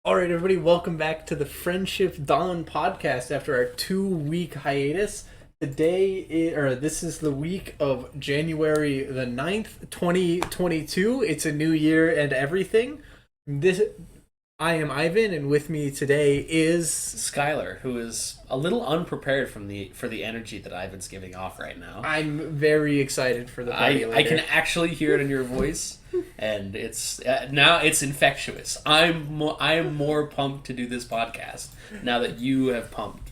All right, everybody, welcome back to the Friendship Dawn podcast after our 2 week hiatus. This is the week of January the 9th, 2022. It's a new year and everything. I am Ivan, and with me today is Skylar, who is a little unprepared for the energy that Ivan's giving off right now. I'm very excited for the party I later. can actually hear it in your voice, and it's now it's infectious. I am more pumped to do this podcast now that you have pumped.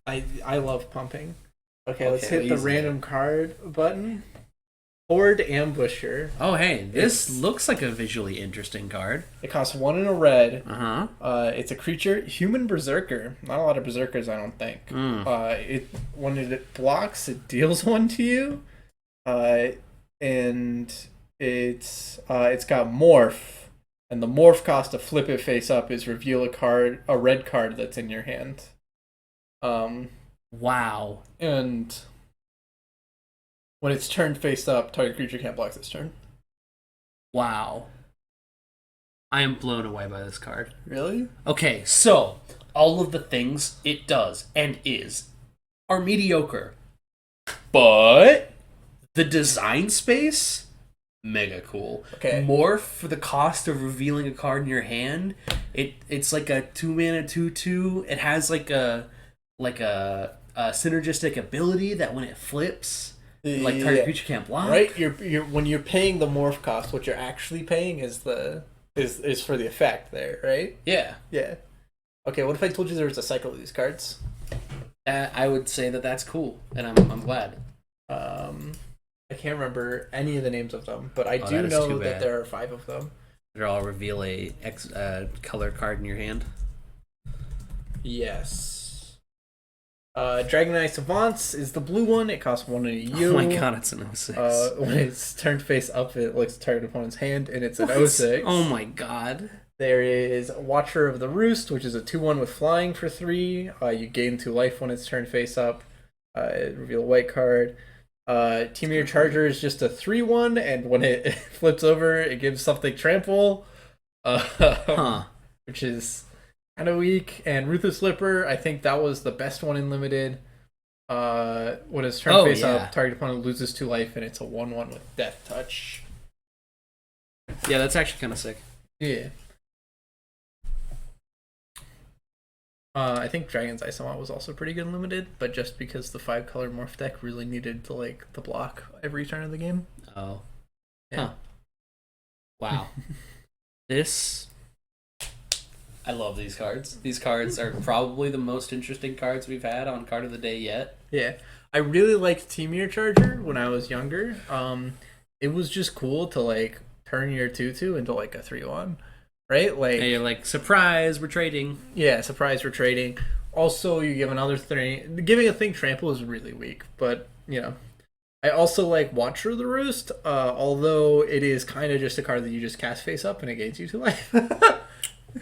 I love pumping. Okay, let's hit the easy. random card button. Horde Ambusher. Oh hey, this looks like a visually interesting card. It costs 1 and a red. Uh-huh. It's a creature, human berserker. Not a lot of berserkers, I don't think. When it blocks, it deals 1 to you. And it's got morph, and the morph cost to flip it face up is reveal a red card that's in your hand. Wow. And when it's turned face up, target creature can't block this turn. Wow. I am blown away by this card. Really? Okay, so all of the things it does and is are mediocre. But the design space, mega cool. Okay. Morph for the cost of revealing a card in your hand. It's like a 2-mana 2/2. It has like a synergistic ability that when it flips, like target creature can't block. Right? You're when you're paying the morph cost, what you're actually paying is is for the effect there, right? Yeah. Yeah. Okay, what if I told you there was a cycle of these cards? I would say that that's cool, and I'm glad. I can't remember any of the names of them, but I do that is know too that bad. there are 5 of them. They'll all reveal a color card in your hand. Yes. Dragonite Savants is the blue one. It costs 1 and a U. Oh my god, it's an 06. When it's turned face up, it looks target opponent's hand, and it's an What? 06. Oh my god. There is Watcher of the Roost, which is a 2/1 with flying for 3. You gain 2 life when it's turned face up. Reveal a white card. Temur Charger is just a 3/1, and when it flips over, it gives something trample, which is kind of weak. And Ruthless Ripper, I think that was the best one in limited. When it's turned face up, target opponent loses 2 life, and it's a 1/1 with Death Touch. Yeah, that's actually kind of sick. Yeah. I think Dragon's Eye Savant was also pretty good in limited, but just because the 5-color morph deck really needed to the block every turn of the game. Oh. Yeah. Huh. Wow. This... I love these cards. These cards are probably the most interesting cards we've had on Card of the Day yet. Yeah. I really liked Temur Charger when I was younger. It was just cool to turn your 2/2 into a 3/1. Right? And you're like, surprise, we're trading. Yeah, surprise, we're trading. Also, you give another thing. Giving a thing trample is really weak, but, I also like Watcher of the Roost, although it is kind of just a card that you just cast face up and it gains you 2 life.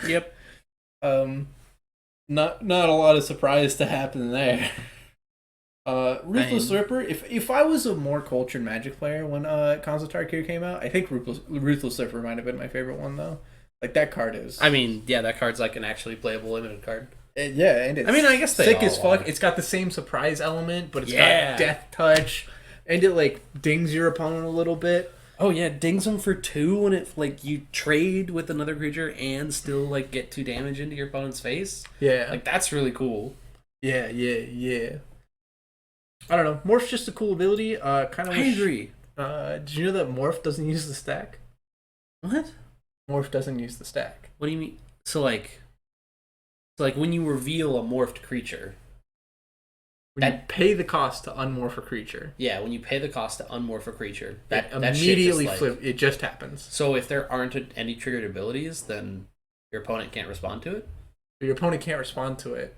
Yep. Not a lot of surprise to happen there. Ruthless Ripper. If I was a more cultured Magic player when Khans of Tarkir came out, I think Ruthless Ripper might have been my favorite one though. That card is. I mean, yeah, that card's like an actually playable limited card. Yeah, and it's I guess they sick all as fuck. are. It's got the same surprise element, but it's Yeah. got Death Touch, and it dings your opponent a little bit. Oh yeah, dings them for 2 when it you trade with another creature and still get 2 damage into your opponent's face. Yeah, That's really cool. yeah. I don't know. Morph's just a cool ability. I agree. Did you know that Morph doesn't use the stack? What? Morph doesn't use the stack. What do you mean? So when you reveal a morphed creature, When you pay the cost to unmorph a creature, yeah, when you pay the cost to unmorph a creature, that that shit immediately just, flip. It just happens. So if there aren't any triggered abilities, then your opponent can't respond to it. Your opponent can't respond to it.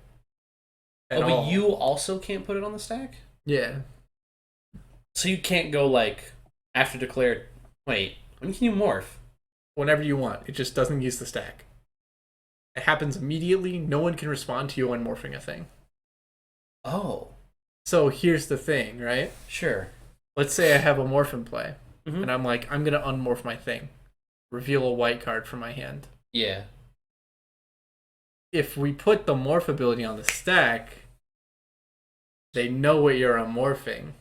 But you also can't put it on the stack. Yeah. So you can't go after declared. Wait, when can you morph? Whenever you want. It just doesn't use the stack. It happens immediately. No one can respond to you unmorphing a thing. Oh, So here's the thing, right? sure. Let's say I have a morph in play, Mhm. and I'm going to unmorph my thing. Reveal a white card from my hand. Yeah. if we put the morph ability on the stack, they know what you're unmorphing,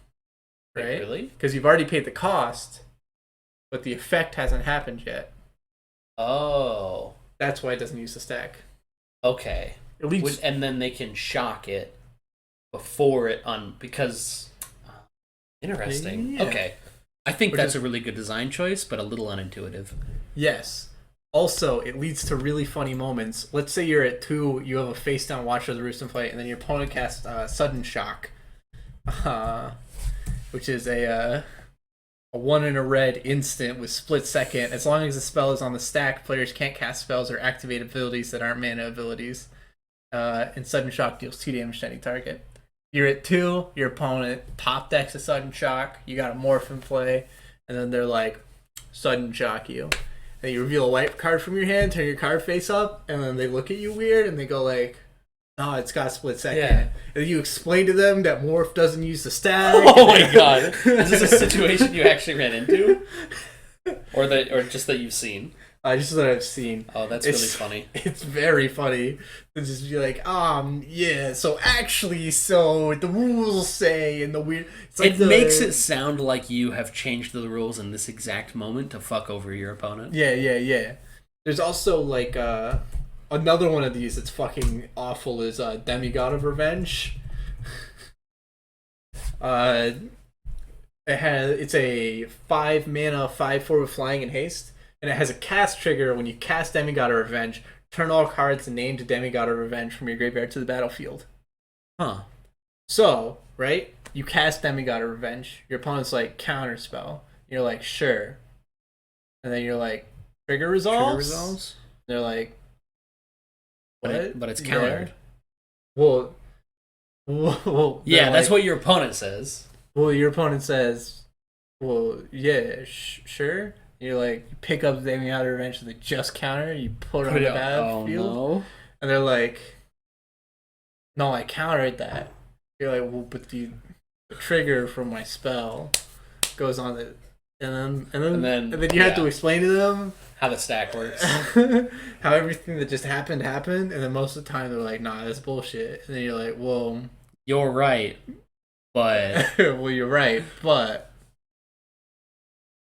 right? Wait, really? Because you've already paid the cost, but the effect hasn't happened yet. Oh. That's why it doesn't use the stack. Okay. And then they can shock it before it because interesting. Yeah. Okay. I think that's a really good design choice, but a little unintuitive. Yes. Also, it leads to really funny moments. Let's say you're at 2, you have a face down Watcher of the Roost in play, and then your opponent casts Sudden Shock, which is a 1 in a red instant with split second. As long as the spell is on the stack, players can't cast spells or activate abilities that aren't mana abilities. And Sudden Shock deals 2 damage to any target. You're at 2, your opponent top decks a Sudden Shock, you got a Morph in play, and then they're like, Sudden Shock you. And you reveal a white card from your hand, turn your card face up, and then they look at you weird, and they go like, oh, it's got a split second. Yeah. And then you explain to them that Morph doesn't use the stack. Oh my god. Is this a situation you actually ran into? Or just that you've seen? Just that I've seen. Oh, that's really funny. It's very funny to just be like, yeah, so actually, so the rules say, and the weird... It's like it makes it sound like you have changed the rules in this exact moment to fuck over your opponent. Yeah. There's also, like, another one of these that's fucking awful is Demigod of Revenge. It's a 5 mana 5/4 with flying and haste. And it has a cast trigger when you cast Demigod of Revenge. Turn all cards named Demigod of Revenge from your graveyard to the battlefield. Huh. So, right? You cast Demigod of Revenge. Your opponent's like, counterspell. You're like, sure. And then you're like, trigger resolves? They're like, what? But it's countered. Yeah. Yeah, that's what your opponent says. Well, your opponent says, well, yeah, sure. You like pick up Demigod of Revenge with a just counter, you put it on the battlefield, no. And they're like, "No, I countered that." You're like, "Well, but the trigger from my spell goes on the," and then you have to explain to them how the stack works, how everything that just happened, and then most of the time they're like, "Nah, that's bullshit," and then you're like, "Well, you're right, but well, you're right, but."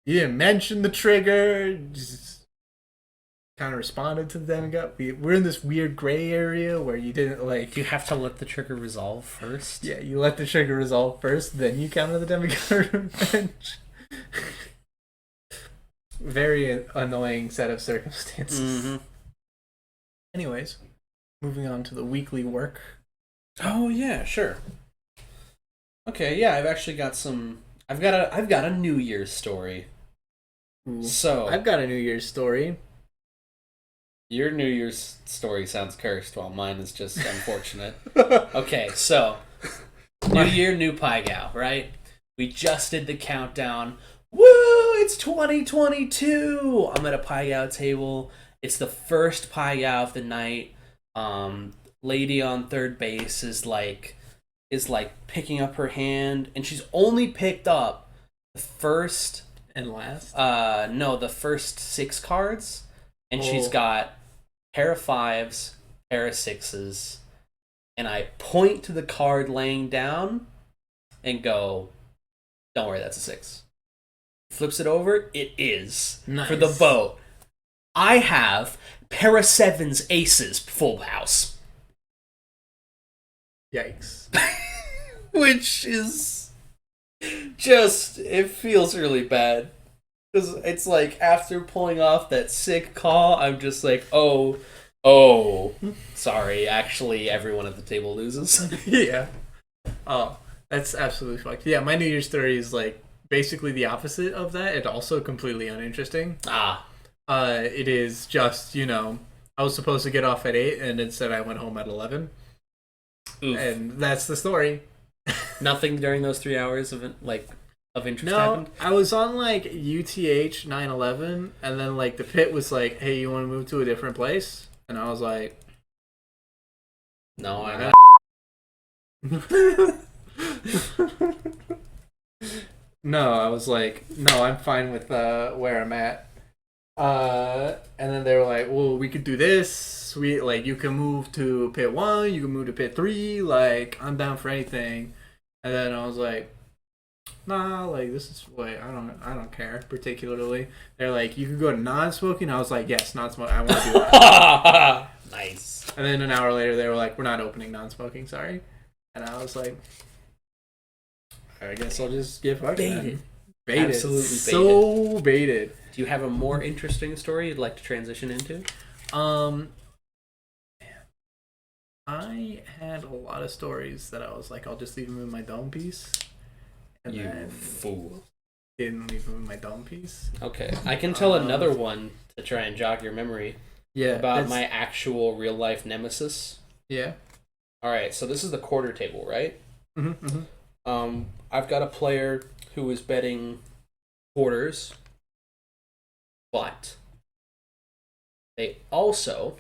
You didn't mention the trigger. Just kind of responded to the Demigod. We're in this weird gray area where you didn't like. You have to let the trigger resolve first. Yeah, you let the trigger resolve first, then you counter the Demigod of Revenge. Very annoying set of circumstances. Mm-hmm. Anyways, moving on to the weekly work. Oh yeah, sure. Okay, yeah, I've actually got some. I've got a New Year's story. Ooh. So I've got a New Year's story. Your New Year's story sounds cursed, while mine is just unfortunate. Okay, so New Year, new Pai Gow, right? We just did the countdown. Woo! It's 2022. I'm at a Pai Gow table. It's the first Pai Gow of the night. Lady on third base is like picking up her hand, and she's only picked up the first and last. The first 6 cards, and she's got pair of 5s, pair of 6s, and I point to the card laying down and go, "Don't worry, that's a 6." Flips it over. It is nice. For the vote. I have pair of 7s, aces, full house. Yikes. Which is just, it feels really bad. Because it's like, after pulling off that sick call, I'm just like, oh, sorry, actually, everyone at the table loses. Yeah. Oh, that's absolutely fucked. Yeah, my New Year's story is like basically the opposite of that. It's also completely uninteresting. It is just, I was supposed to get off at 8, and instead I went home at 11. Oof. And that's the story. Nothing during those 3 hours of interest happened? I was on like UTH 9/11, and then like the pit was like, "Hey, you want to move to a different place?" And I was like, "No, I got." No, I was like, "No, I'm fine with where I'm at." And then they were like, "Well, we could do this. sweet, like, you can move to pit 1, you can move to pit 3, like, I'm down for anything. And then I was like, nah, like, this is, like, I don't care, particularly. They're like, you can go to non-smoking. I was like, yes, non-smoking, I want to do that. Nice. And then an hour later, they were like, we're not opening non-smoking, sorry. And I was like, I guess I'll just get fucked. Baited. Absolutely baited. So baited. Do you have a more interesting story you'd like to transition into? I had a lot of stories that I was like, I'll just leave them in my dome piece. And You then fool. didn't leave them in my dome piece. Okay, I can tell another one to try and jog your memory. Yeah. About my actual real life nemesis. Yeah. All right, so this is the quarter table, right? Mm-hmm, mm-hmm. I've got a player who is betting quarters, but they also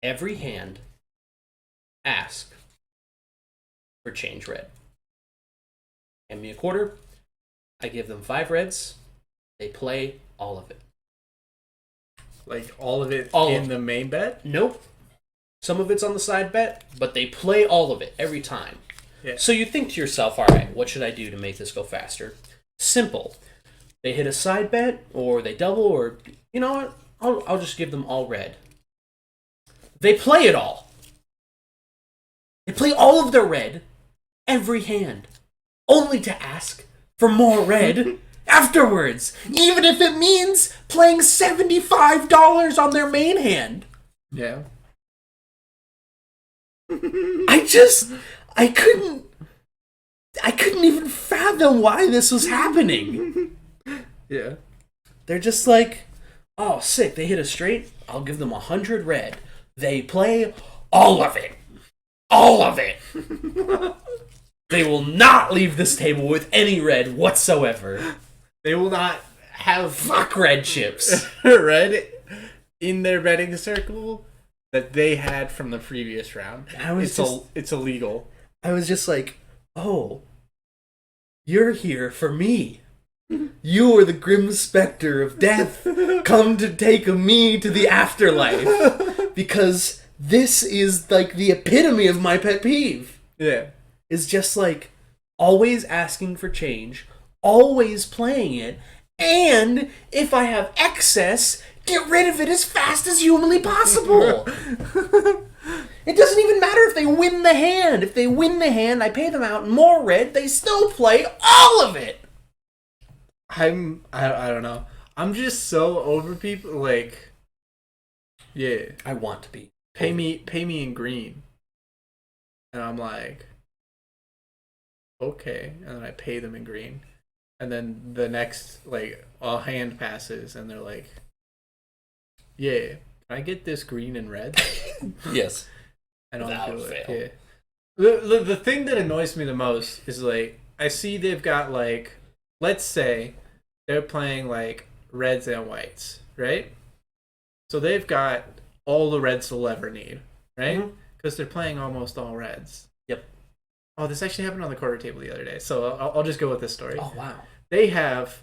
every hand ask for change red. Hand me a quarter. I give them 5 reds. They play all of it. Like all of it All in of the main bet? Nope. Some of it's on the side bet, but they play all of it every time. Yeah. So you think to yourself, all right, what should I do to make this go faster? Simple. They hit a side bet, or they double, or you know what? I'll just give them all red. They play it all. They play all of their red every hand, only to ask for more red afterwards, even if it means playing $75 on their main hand. Yeah. I couldn't even fathom why this was happening. Yeah. They're just like, oh, sick, they hit a straight, I'll give them 100 red. They play all of it. All of it. They will not leave this table with any red whatsoever. They will not have Fuck red chips. red in their betting circle that they had from the previous round. It's illegal. I was just like, oh, you're here for me. You are the grim specter of death, come to take me to the afterlife. Because this is like the epitome of my pet peeve. Yeah. Is just like always asking for change, always playing it, and if I have excess, get rid of it as fast as humanly possible. It doesn't even matter if they win the hand. If they win the hand, I pay them out more red, they still play all of it. I don't know. I'm just so over people. Like, yeah, I want to be. pay me in green, and I'm like, okay, and then I pay them in green, and then the next like a hand passes, and they're like, yeah, can I get this green and red? Yes. And I'll Without do it. fail. Yeah. The thing that annoys me the most is like I see they've got like, let's say they're playing like reds and whites, right? So they've got all the reds they'll ever need, right? Because they're playing almost all reds. Yep. Oh, this actually happened on the quarter table the other day, so I'll just go with this story. Oh, wow. They have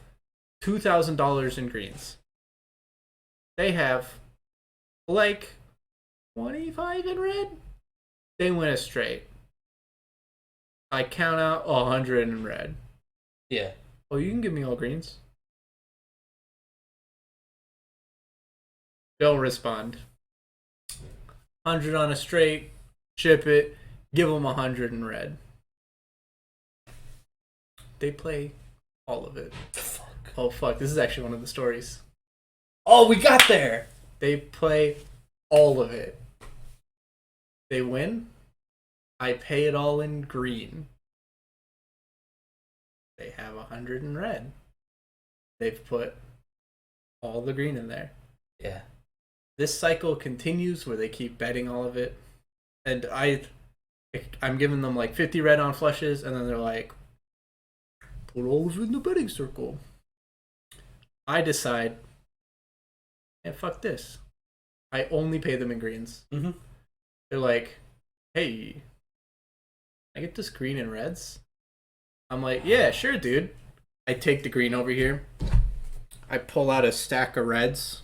$2,000 in greens. They have like 25 in red. They win a straight. I count out 100 in red. Yeah. Oh, you can give me all greens. They'll respond. 100 on a straight, chip it, give them 100 in red. They play all of it. Fuck. Oh, fuck. This is actually one of the stories. Oh, we got there. They play all of it. They win. I pay it all in green. They have 100 in red. They've put all the green in there. Yeah. This cycle continues where they keep betting all of it. And I'm giving them like 50 red on flushes, and then they're like, put all of it in the betting circle. I decide, and fuck this. I only pay them in greens. Mm-hmm. They're like, hey, I get this green and reds? I'm like, yeah, sure, dude. I take the green over here. I pull out a stack of reds.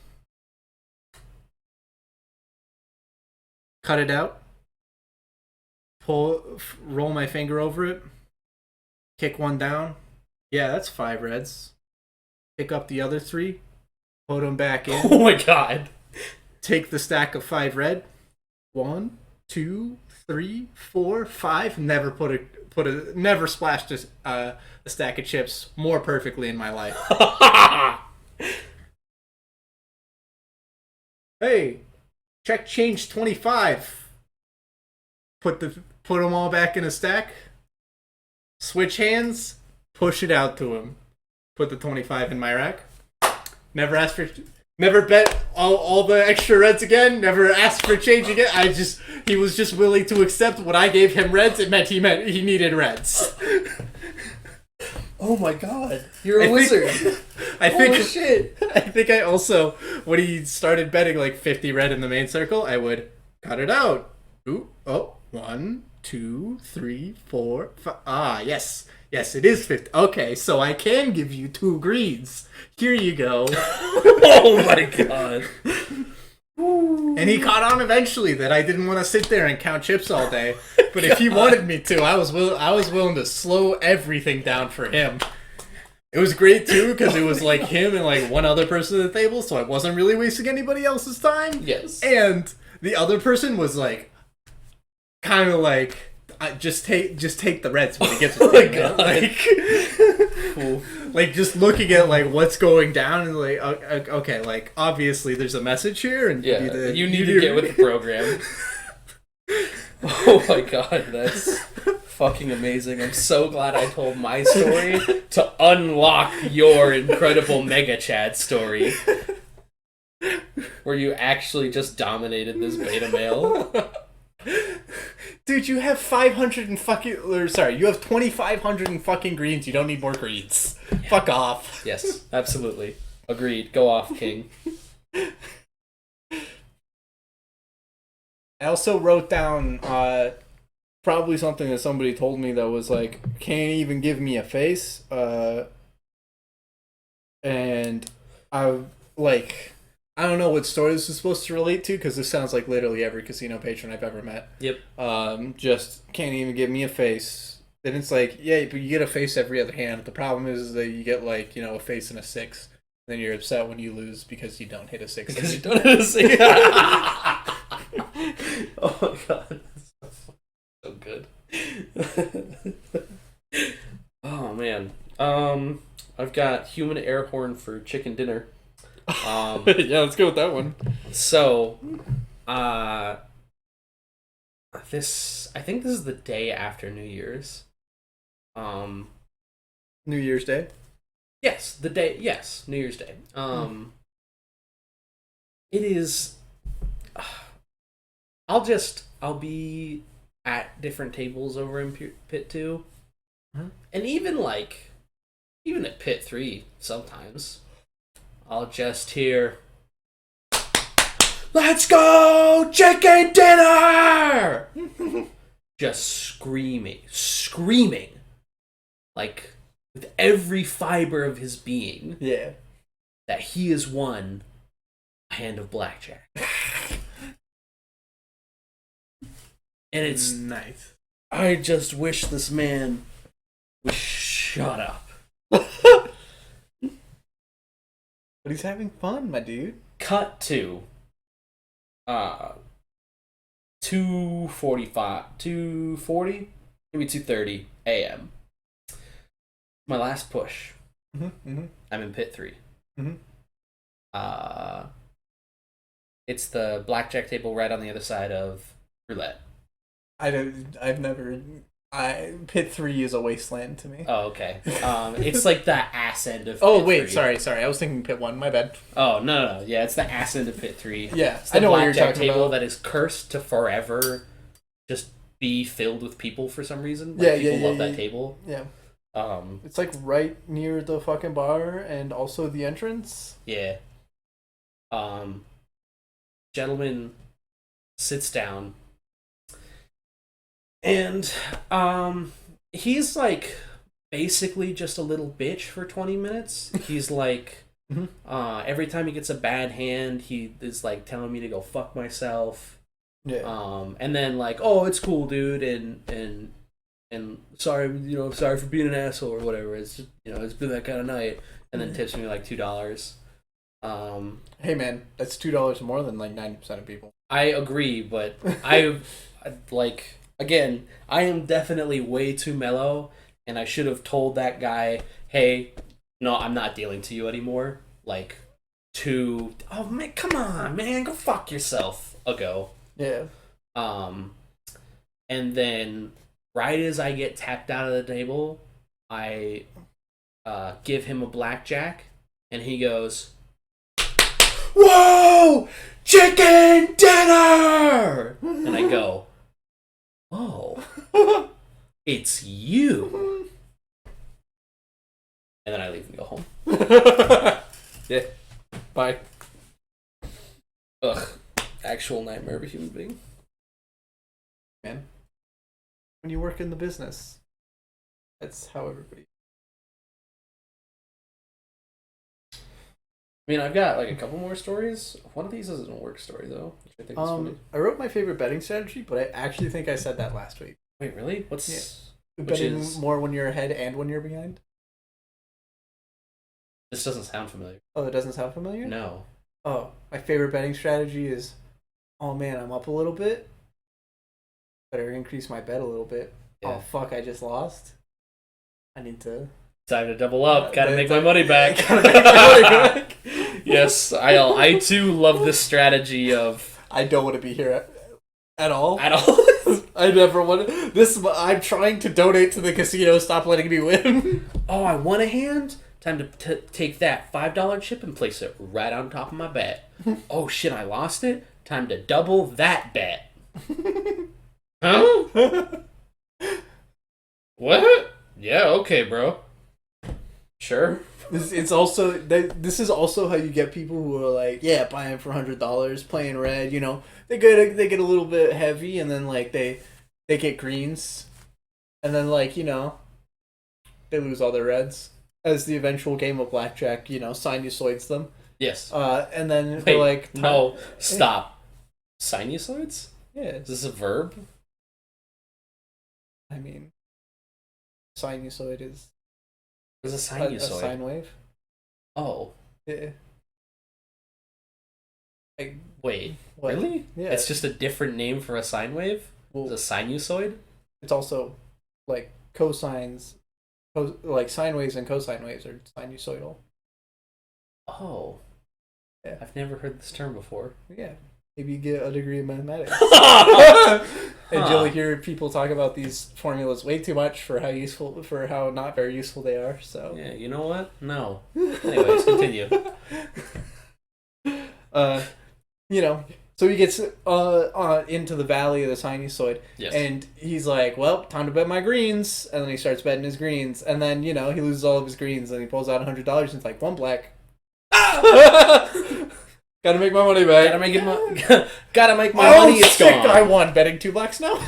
cut it out, roll my finger over it, kick one down. Yeah, that's 5 reds. Pick up the other 3, put them back in. Oh my god. Take the stack of 5 red. 1, 2, 3, 4, 5. Never splashed a stack of chips more perfectly in my life. Hey, check change 25. Put them all back in a stack. Switch hands. Push it out to him. Put the 25 in my rack. Never bet all the extra reds again. Never asked for change again. He was just willing to accept when I gave him reds. It meant he needed reds. Oh my god, you're a wizard. Holy shit. I think I also, when he started betting like 50 red in the main circle, I would cut it out. Ooh, 1, 2, 3, 4, 5. Ah, yes. Yes, it is 50. Okay, so I can give you 2 greens. Here you go. Oh my god. And he caught on eventually that I didn't want to sit there and count chips all day. But if he wanted me to, I was willing to slow everything down for him. It was great too because it was like him and like one other person at the table, so I wasn't really wasting anybody else's time. Yes. And the other person was like, kind of like, just take the reds when he gets Oh my god. Like just looking at like what's going down and like okay, like obviously there's a message here and you need to get with the program. Oh my god, that's fucking amazing. I'm so glad I told my story to unlock your incredible Mega Chad story. Where you actually just dominated this beta male. Dude, you have 500 and fucking... you have 2,500 and fucking greens. You don't need more greens. Yeah. Fuck off. Yes, absolutely. Agreed. Go off, King. I also wrote down probably something that somebody told me that was like, can't even give me a face. And I like... I don't know what story this is supposed to relate to because this sounds like literally every casino patron I've ever met. Yep. Just can't even give me a face. Then it's like, yeah, but you get a face every other hand. The problem is that you get like, a face and a 6. Then you're upset when you lose because you don't hit a 6. Because you don't hit a 6. Oh my god. So good. Oh man. I've got human air horn for chicken dinner. Yeah, let's go with that one. So, I think this is the day after New Year's. New Year's Day? Yes, New Year's Day. It is, I'll be at different tables over in Pit 2. Mm-hmm. And even at Pit 3 sometimes. I'll just hear, "Let's go, chicken dinner!" Just screaming, like with every fiber of his being, yeah, that he has won a hand of blackjack. And it's nice. I just wish this man would shut up. But he's having fun, my dude. Cut to 2:40, maybe 2:30 a.m. My last push. Mm-hmm. I'm in Pit 3. Mm-hmm. It's the blackjack table right on the other side of roulette. Pit 3 is a wasteland to me. Oh, okay. It's like the ass end of Oh, Pit wait, 3. sorry. I was thinking Pit 1, my bad. Oh, no. Yeah, it's the ass end of Pit 3. Yeah, it's the I know what you're blackjack talking table about. that is cursed to forever just be filled with people for some reason. People love that table. Yeah. Um, It's like right near the fucking bar and also the entrance. Yeah. Gentleman sits down and he's like basically just a little bitch for 20 minutes. He's like every time he gets a bad hand, he is like telling me to go fuck myself. Yeah. And then like, oh, it's cool, dude, and sorry, sorry for being an asshole or whatever. It's just, it's been that kind of night, and then tips me like $2. Hey man, that's $2 more than like 90% of people. I agree, but I like, again, I am definitely way too mellow, and I should have told that guy, hey, no, I'm not dealing to you anymore. Like, oh man, come on, man, go fuck yourself ago. Yeah. And then right as I get tapped out of the table, I give him a blackjack, and he goes, "Whoa, chicken dinner!" And I go, "Oh, it's you." And then I leave and go home. Yeah. Bye. Ugh. Actual nightmare of a human being. Man. When you work in the business, that's how everybody... I mean, I've got like a couple more stories. One of these isn't a work story though, which I think is funny. I wrote my favorite betting strategy, but I actually think I said that last week. Wait, really? What's... Yeah. Betting more when you're ahead and when you're behind? This doesn't sound familiar. Oh, it doesn't sound familiar? No. Oh, my favorite betting strategy is, oh man, I'm up a little bit. Better increase my bet a little bit. Yeah. Oh fuck, I just lost. I need to... Time to double up. Gotta make my money back. Yes, I too love this strategy of... I don't want to be here at all. At all? I never want to... I'm trying to donate to the casino. Stop letting me win. Oh, I won a hand? Time to take that $5 chip and place it right on top of my bet. Oh shit, I lost it? Time to double that bet. Huh? What? Yeah, okay, bro. Sure. This is also how you get people who are like, yeah, buying for $100, playing red. They get a little bit heavy, and then like they get greens, and then like they lose all their reds as the eventual game of blackjack sinusoids them. Yes. And then they're like, no, stop. Sinusoids? Yeah. Is this a verb? I mean, sinusoid is... What's a sinusoid? A sine wave. Oh. Yeah. Wait, what? Really? Yeah. It's just a different name for a sine wave? Well, it's a sinusoid? It's also, like, cosines... like, sine waves and cosine waves are sinusoidal. Oh. Yeah. I've never heard this term before. Yeah. Maybe you get a degree in mathematics. And you'll hear people talk about these formulas way too much for how not very useful they are. So yeah, you know what? No. Anyways, continue. So he gets into the valley of the sinusoid, yes. And he's like, "Well, time to bet my greens." And then he starts betting his greens, and then he loses all of his greens, and he pulls out $100, and it's like one black. Gotta make my money back. Gotta make my money. It's sick, gone. I won. Betting 2 blacks now.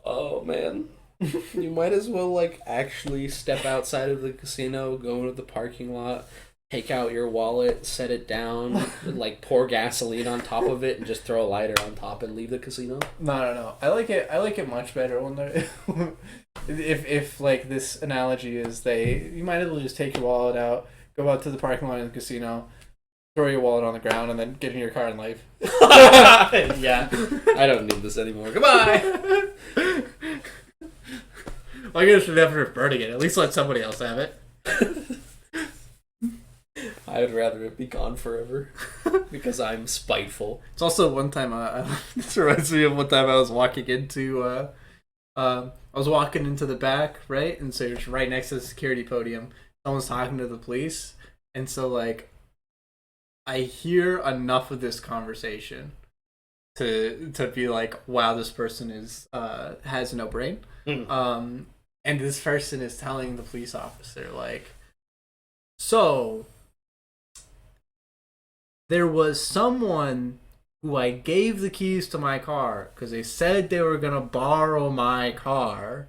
Oh man, you might as well like actually step outside of the casino, go into the parking lot, take out your wallet, set it down, like pour gasoline on top of it, and just throw a lighter on top and leave the casino. No. I like it much better when they're if like this analogy is you might as well just take your wallet out, go out to the parking lot in the casino, throw your wallet on the ground, and then get in your car and leave. Yeah, I don't need this anymore. Goodbye. Well, I guess you're never burning it. At least let somebody else have it. I would rather it be gone forever because I'm spiteful. It's also one time. This reminds me of one time I was walking into. I was walking into the back, right, and so it's right next to the security podium. Someone's talking to the police, and so like, I hear enough of this conversation to be like, wow, this person has no brain. And this person is telling the police officer like, so there was someone who I gave the keys to my car because they said they were gonna borrow my car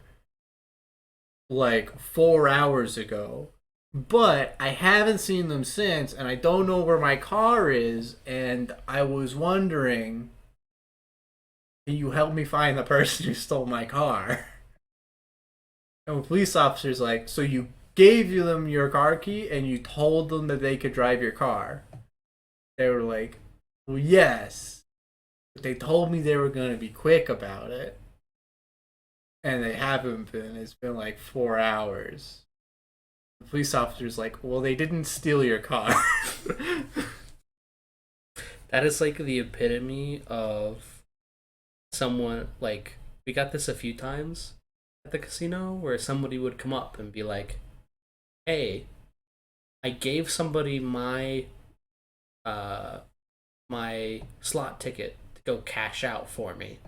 like 4 hours ago, But I haven't seen them since, and I don't know where my car is, and I was wondering, can you help me find the person who stole my car? And the police officer's like, so you gave them your car key and you told them that they could drive your car? They were like, well, yes. But they told me they were going to be quick about it. And they haven't been. It's been like 4 hours. The police officer's like, well, they didn't steal your car. That is like the epitome of someone, like, we got this a few times at the casino where somebody would come up and be like, hey, I gave somebody my my slot ticket to go cash out for me.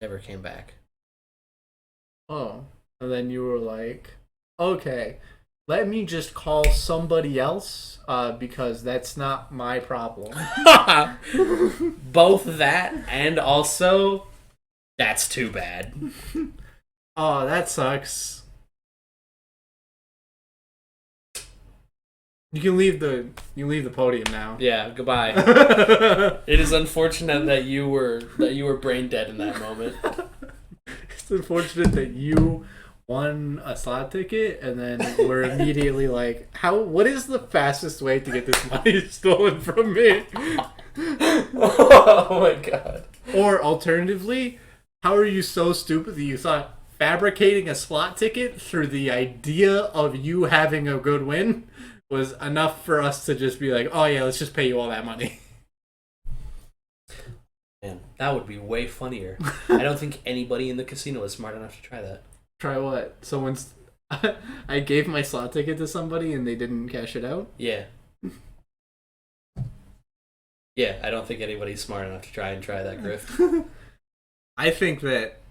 Never came back. Oh. And then you were like, okay, let me just call somebody else because that's not my problem. Both that and also, that's too bad. Oh, that sucks. You can leave the podium now. Yeah, goodbye. It is unfortunate that you were brain dead in that moment. It's unfortunate that you won a slot ticket and then we're immediately like, what is the fastest way to get this money stolen from me? Oh my god. Or alternatively, how are you so stupid that you thought fabricating a slot ticket through the idea of you having a good win was enough for us to just be like, oh yeah, let's just pay you all that money? Man, that would be way funnier. I don't think anybody in the casino is smart enough to try that. Try what? I gave my slot ticket to somebody and they didn't cash it out? Yeah. Yeah, I don't think anybody's smart enough to try that grift. I think that,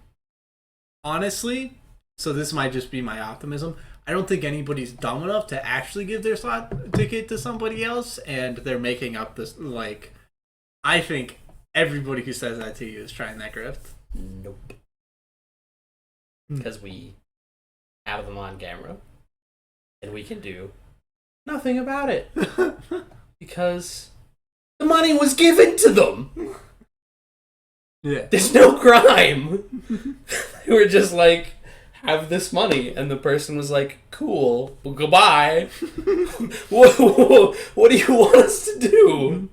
honestly, so this might just be my optimism, I don't think anybody's dumb enough to actually give their slot ticket to somebody else, and they're making up this, like, I think everybody who says that to you is trying that grift. Nope. Because we have them on camera, and we can do nothing about it. Because the money was given to them. Yeah. There's no crime. They were just like, have this money, and the person was like, cool, well, goodbye. what do you want us to do?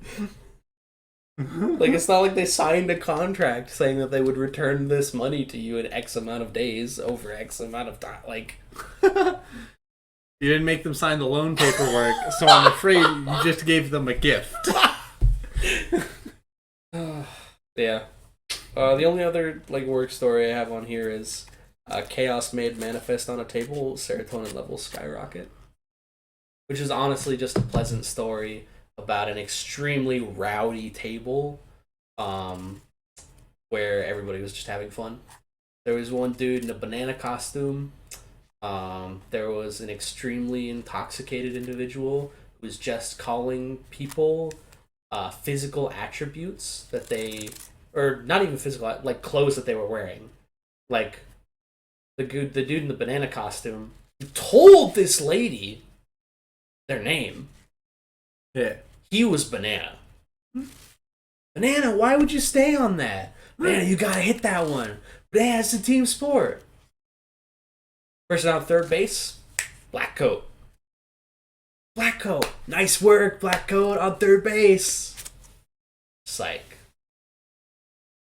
Like, it's not like they signed a contract saying that they would return this money to you in X amount of days over X amount of time. Like, you didn't make them sign the loan paperwork, so I'm afraid you just gave them a gift. Yeah. The only other like work story I have on here is chaos made manifest on a table, serotonin levels skyrocket, which is honestly just a pleasant story about an extremely rowdy table, where everybody was just having fun. There was one dude in a banana costume. There was an extremely intoxicated individual who was just calling people physical attributes that they, or not even physical, like clothes that they were wearing. Like, the dude in the banana costume told this lady their name. Yeah. He was Banana. Banana, why would you stay on that? Banana, you gotta hit that one. Banana, it's a team sport. Person on third base, black coat. Black coat. Nice work, black coat on third base. Psych.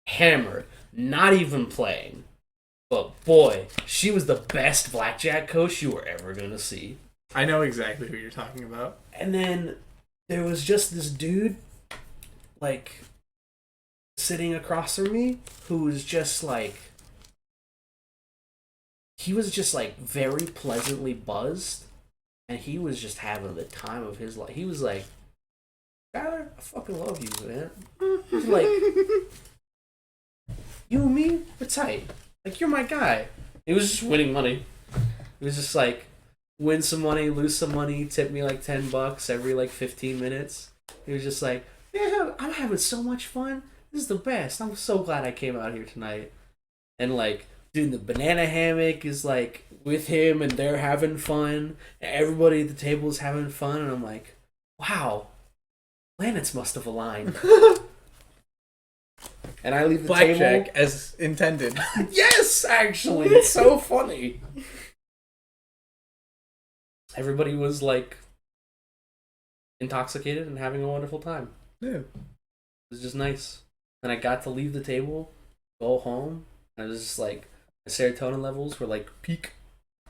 Hammered. Not even playing. But boy, she was the best blackjack coach you were ever gonna see. I know exactly who you're talking about. And then there was just this dude, like, sitting across from me who was just like, he was just like very pleasantly buzzed, and he was just having the time of his life. He was like, Skyler, I fucking love you, man. He's like, you and me, we're tight. Like, you're my guy. He was just winning money. He was just like, win some money, lose some money, tip me like $10 every like 15 minutes. He was just like, yeah, I'm having so much fun. This is the best. I'm so glad I came out here tonight. And like, Dude, the banana hammock is like with him and they're having fun. And everybody at the table is having fun. And I'm like, wow, planets must have aligned. And I leave the Blackjack table. as intended. Yes, actually. It's so funny. Everybody was like intoxicated and having a wonderful time. Yeah. It was just nice. And I got to leave the table, go home. And I was just like, my serotonin levels were like peak.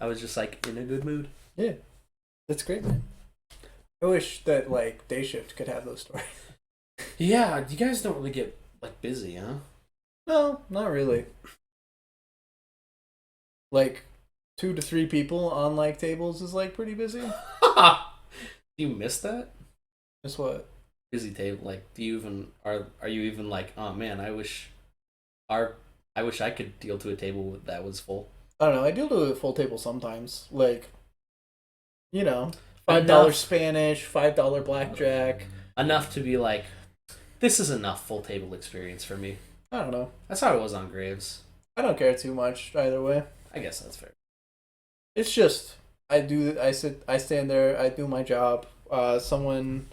I was just like in a good mood. Yeah. That's great, man. I wish that like day shift could have those stories. Yeah, you guys don't really get like busy, huh? No, not really. Like 2 to 3 people on like tables is like pretty busy. Do you miss that? Guess what? Busy table, like, do you even are you even like, oh man, I wish I could deal to a table that was full. I don't know. I deal to a full table sometimes. Like, you know, $5 Enough. Spanish, $5 blackjack. Enough to be like, this is enough full table experience for me. I don't know. That's how it was on Graves. I don't care too much either way. I guess that's fair. It's just I stand there, I do my job. Someone,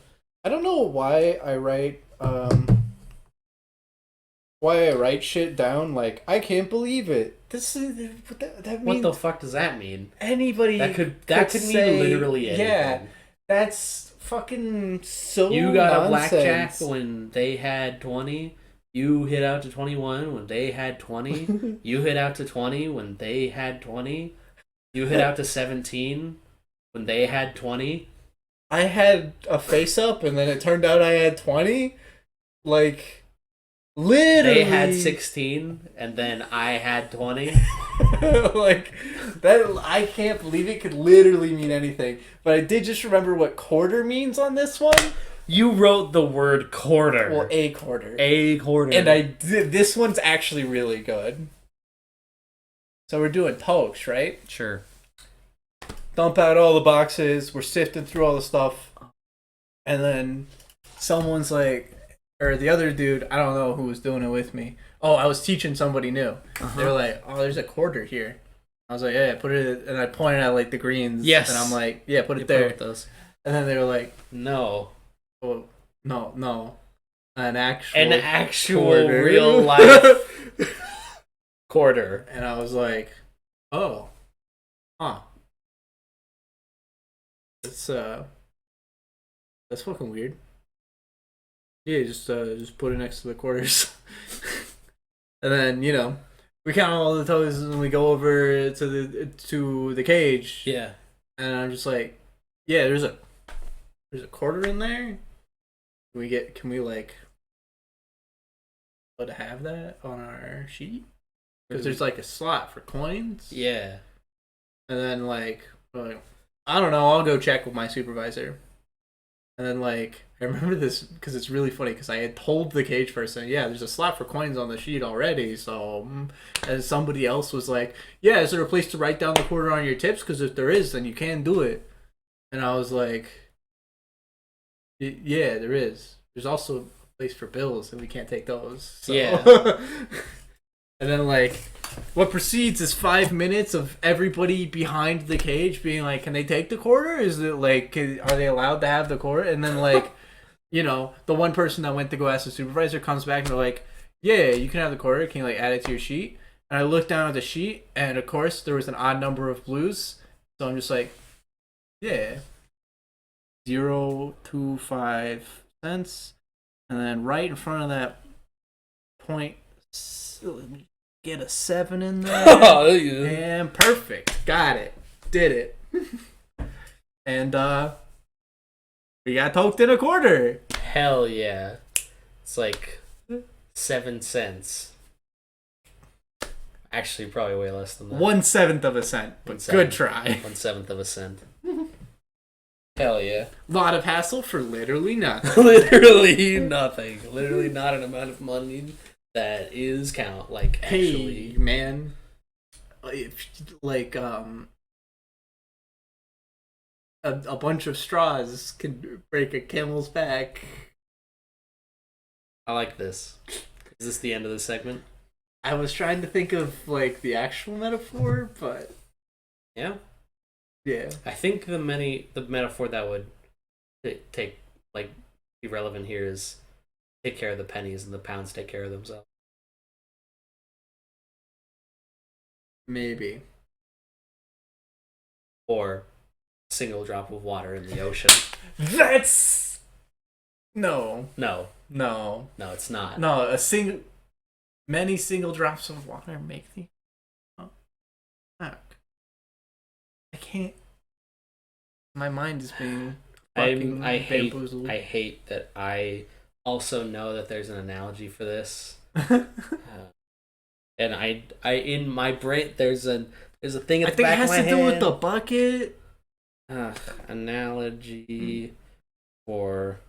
I don't know why I write shit down. Like, I can't believe it. This is that What means the fuck does that mean? anybody That could say, mean literally anything. Yeah, that's fucking so You got nonsense. a blackjack when they had 20. You hit out to 21 when they had 20. You hit out to 20 when they had 20. You hit out to 17 when they had 20. I had a face up and then it turned out I had 20. Like, literally. They had 16 and then I had 20. Like, that, I can't believe it could literally mean anything. But I did just remember what quarter means on this one. You wrote the word quarter. Well, a quarter. A quarter. And I did. This one's actually really good. So we're doing pokes, right? Sure. Dump out all the boxes. We're sifting through all the stuff. And then someone's like, or the other dude, I don't know who was doing it with me. Oh, I was teaching somebody new. They were like, oh, there's a quarter here. I was like, yeah, put it, and I pointed at like the greens. Yes. And I'm like, yeah, put it You there. put those. And then they were like, No. oh, no. An actual Quarter. Real life quarter. And I was like, oh, huh. That's fucking weird. Yeah, just put it next to the quarters. And then, you know, we count all the toes and we go over to the cage. Yeah. And I'm just like, yeah, there's a quarter in there. Can we like have that on our sheet? Because there's like a slot for coins. Yeah. And then like, I don't know, I'll go check with my supervisor. And then like, I remember this because it's really funny because I had told the cage person, yeah, there's a slot for coins on the sheet already. So, and somebody else was like, yeah, is there a place to write down the quarter on your tips? Because if there is, then you can do it. And I was like, yeah, there is. There's also a place for bills, and we can't take those. So. Yeah. And then like, what precedes is 5 minutes of everybody behind the cage being like, can they take the quarter? Is it like, are they allowed to have the quarter? And then like, you know, the one person that went to go ask the supervisor comes back and they're like, yeah, you can have the quarter. Can you like add it to your sheet? And I looked down at the sheet, and of course there was an odd number of blues. So I'm just like, yeah, 0.25 cents. And then right in front of that point, get a 7 in there. Oh, yeah. And perfect. Got it. Did it. And we got poked in a quarter. Hell yeah. It's like 7 cents. Actually, probably way less than that. 1/7 of a cent. But 1/7. good try. 1/7 of a cent. Hell yeah. Lot of hassle for literally nothing. Literally nothing. Literally not an amount of money that is count. Like, actually. Hey, man. If, like, a bunch of straws can break a camel's back. I like this. Is this the end of the segment? I was trying to think of like the actual metaphor, but Yeah. yeah. I think the metaphor that would take like be relevant here is take care of the pennies and the pounds take care of themselves. Maybe. Or single drop of water in the ocean. That's no, No, no, it's not. no. Many single drops of water make the. Oh, fuck. I can't. My mind is being fucking bamboozled. I hate that I also know that there's an analogy for this. And I in my brain there's a thing at the back of my head. I think it has to do with the bucket. Analogy for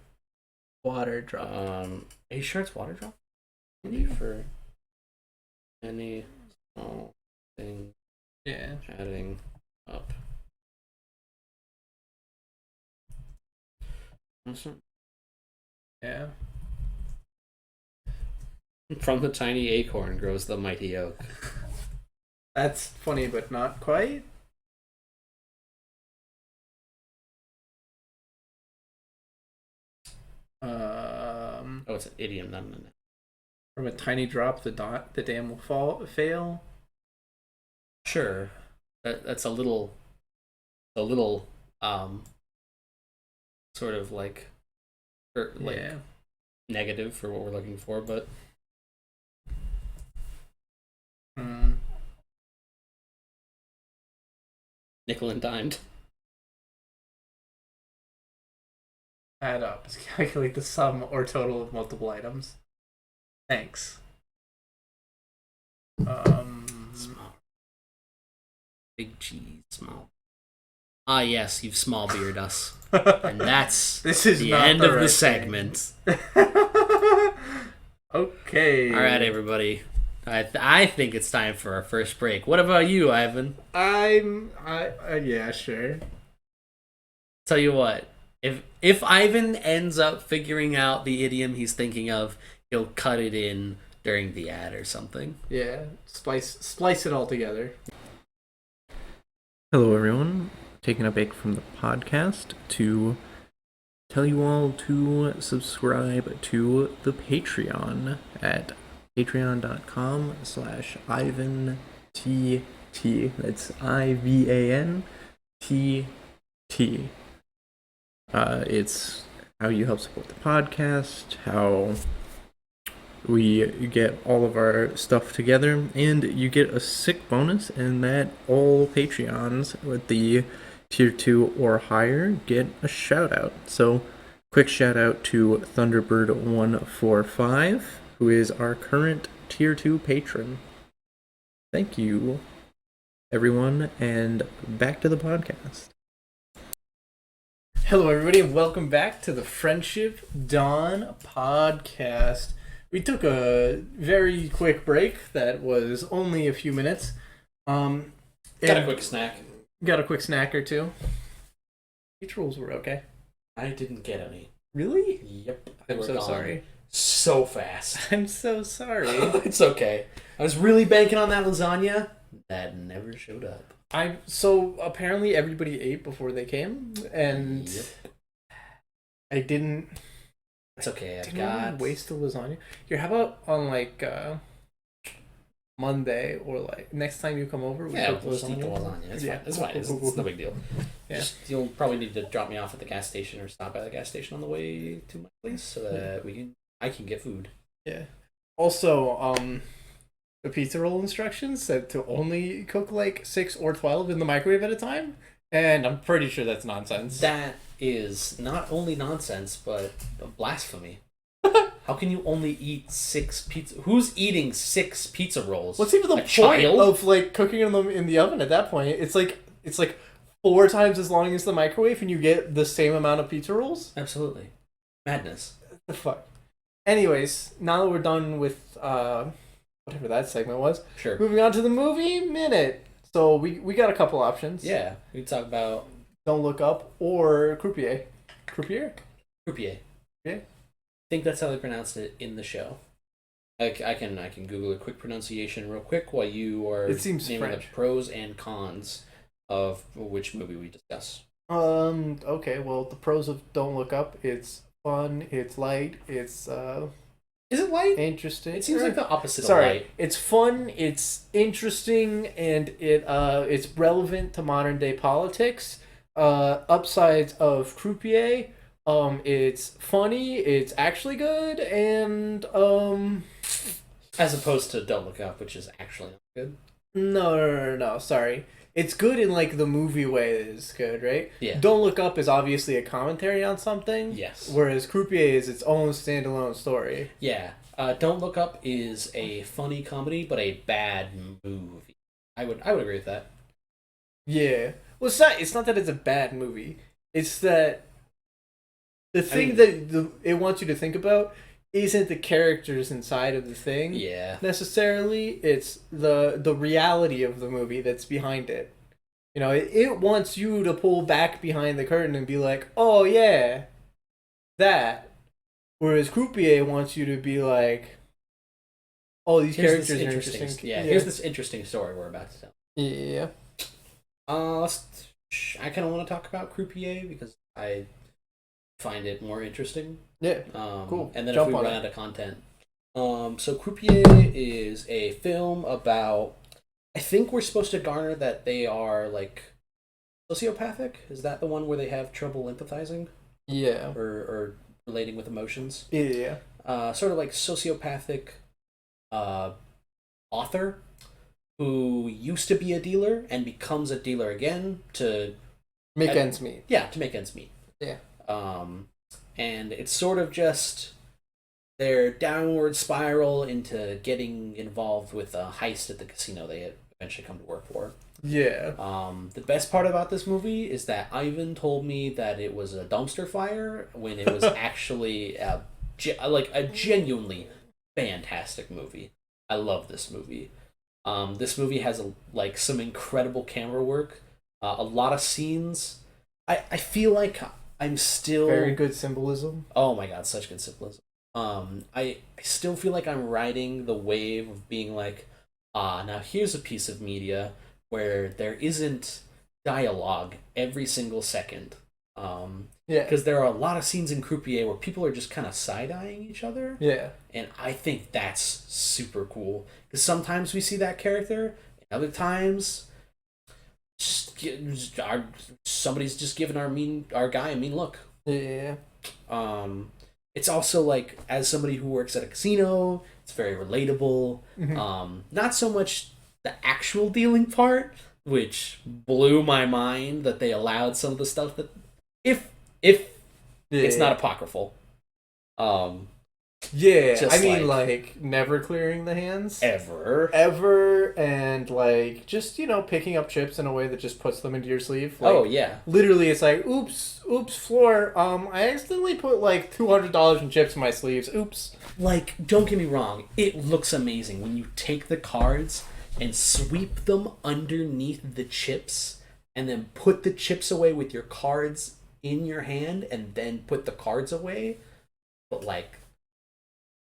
water drop. Are you sure it's water drop? For any small thing. Yeah. Adding up. Yeah. From the tiny acorn grows the mighty oak. That's funny, but not quite. Oh, it's an idiom, not an. From a tiny drop, the dam will fail. Sure, that's a little, sort of like yeah, negative for what we're looking for, but. Nickel and dimed. Add up. Calculate the sum or total of multiple items. Thanks. Small. Big cheese, small. Ah, yes, you've small beard us. And that's this is the not end the of right the segment. Okay. All right, everybody. I think it's time for our first break. What about you, Ivan? Yeah, sure. Tell you what, if Ivan ends up figuring out the idiom he's thinking of, he'll cut it in during the ad or something. Yeah, splice it all together. Hello, everyone. Taking a break from the podcast to tell you all to subscribe to the Patreon at patreon.com/IvanTT. That's IVANTT. It's how you help support the podcast, how we get all of our stuff together, and you get a sick bonus in that all Patreons with the tier 2 or higher get a shout out. So quick shout out to Thunderbird145, who is our current tier 2 patron. Thank you, everyone, and back to the podcast. Hello, everybody, and welcome back to the Friendship Dawn podcast. We took a very quick break that was only a few minutes. Got a quick snack. Got a quick snack or two. Each rolls were okay. I didn't get any. Really? Yep. I'm so sorry. So fast. I'm so sorry. It's okay. I was really banking on that lasagna. That never showed up. So apparently everybody ate before they came, and yep. I didn't. It's okay. I didn't waste the lasagna. Here, how about on like Monday or like next time you come over? We'll eat the lasagna. It's fine. It's no big deal. Yeah. You'll probably need to drop me off at the gas station or stop by the gas station on the way to my place so that I can get food. Yeah. Also, the pizza roll instructions said to only cook like 6 or 12 in the microwave at a time, and I'm pretty sure that's nonsense. That is not only nonsense, but blasphemy. How can you only eat 6 pizza? Who's eating 6 pizza rolls? What's even the point of like cooking them in the oven at that point? It's like 4 times as long as the microwave, and you get the same amount of pizza rolls. Absolutely, madness. What the fuck. Anyways, now that we're done with whatever that segment was, sure. Moving on to the movie minute. So we got a couple options. Yeah, we talk about Don't Look Up or Croupier. Croupier. Yeah. I think that's how they pronounced it in the show. I can Google a quick pronunciation real quick while you are It seems naming French. the pros and cons of which movie we discuss. Okay, well, the pros of Don't Look Up, it's fun, it's light, it's Is it light? interesting. It seems like the opposite Sorry, of light. it's fun, it's interesting, and it's relevant to modern day politics. Upsides of Croupier, it's funny, it's actually good, and As opposed to Don't Look Up, which is actually not good. no, sorry. It's good in like the movie way it's good, right? Yeah. Don't Look Up is obviously a commentary on something. Yes. Whereas Croupier is its own standalone story. Yeah. Don't Look Up is a funny comedy, but a bad movie. I would agree with that. Yeah. Well, it's not that it's a bad movie. It's that the thing mean- that it wants you to think about isn't the characters inside of the thing. Yeah. Necessarily, it's the reality of the movie that's behind it. You know, it wants you to pull back behind the curtain and be like, oh yeah, that. Whereas Croupier wants you to be like, oh, these Here's characters this are interesting. interesting. Yeah. Here's this interesting story we're about to tell. Yeah. I kind of want to talk about Croupier because I find it more interesting. Yeah. Cool. And then Jump if we on run it. out of content. So Croupier is a film about. I think we're supposed to garner that they are like sociopathic. Is that the one where they have trouble empathizing Yeah. or relating with emotions? Yeah. Sort of like sociopathic author who used to be a dealer and becomes a dealer again to Make ends meet. Yeah, to make ends meet. Yeah. And it's sort of just their downward spiral into getting involved with a heist at the casino they eventually come to work for. Yeah. The best part about this movie is that Ivan told me that it was a dumpster fire when it was actually a genuinely fantastic movie. I love this movie. This movie has some incredible camera work, a lot of scenes. I feel like I'm still Very good symbolism. Oh my god, such good symbolism. I still feel like I'm riding the wave of being like, now here's a piece of media where there isn't dialogue every single second. Yeah. Because there are a lot of scenes in Croupier where people are just kind of side-eyeing each other. Yeah. And I think that's super cool. Because sometimes we see that character, and other times somebody's just giving our guy a mean look. Yeah. It's also like, as somebody who works at a casino, it's very relatable. Mhm. Not so much the actual dealing part, which blew my mind that they allowed some of the stuff that if it's not apocryphal. Yeah, Just I mean, like, never clearing the hands. Ever. And, like, just, picking up chips in a way that just puts them into your sleeve. Like, Oh, yeah. Literally, it's like, oops, floor. I accidentally put, like, $200 in chips in my sleeves. Oops. Like, don't get me wrong, it looks amazing when you take the cards and sweep them underneath the chips and then put the chips away with your cards in your hand and then put the cards away. But, like,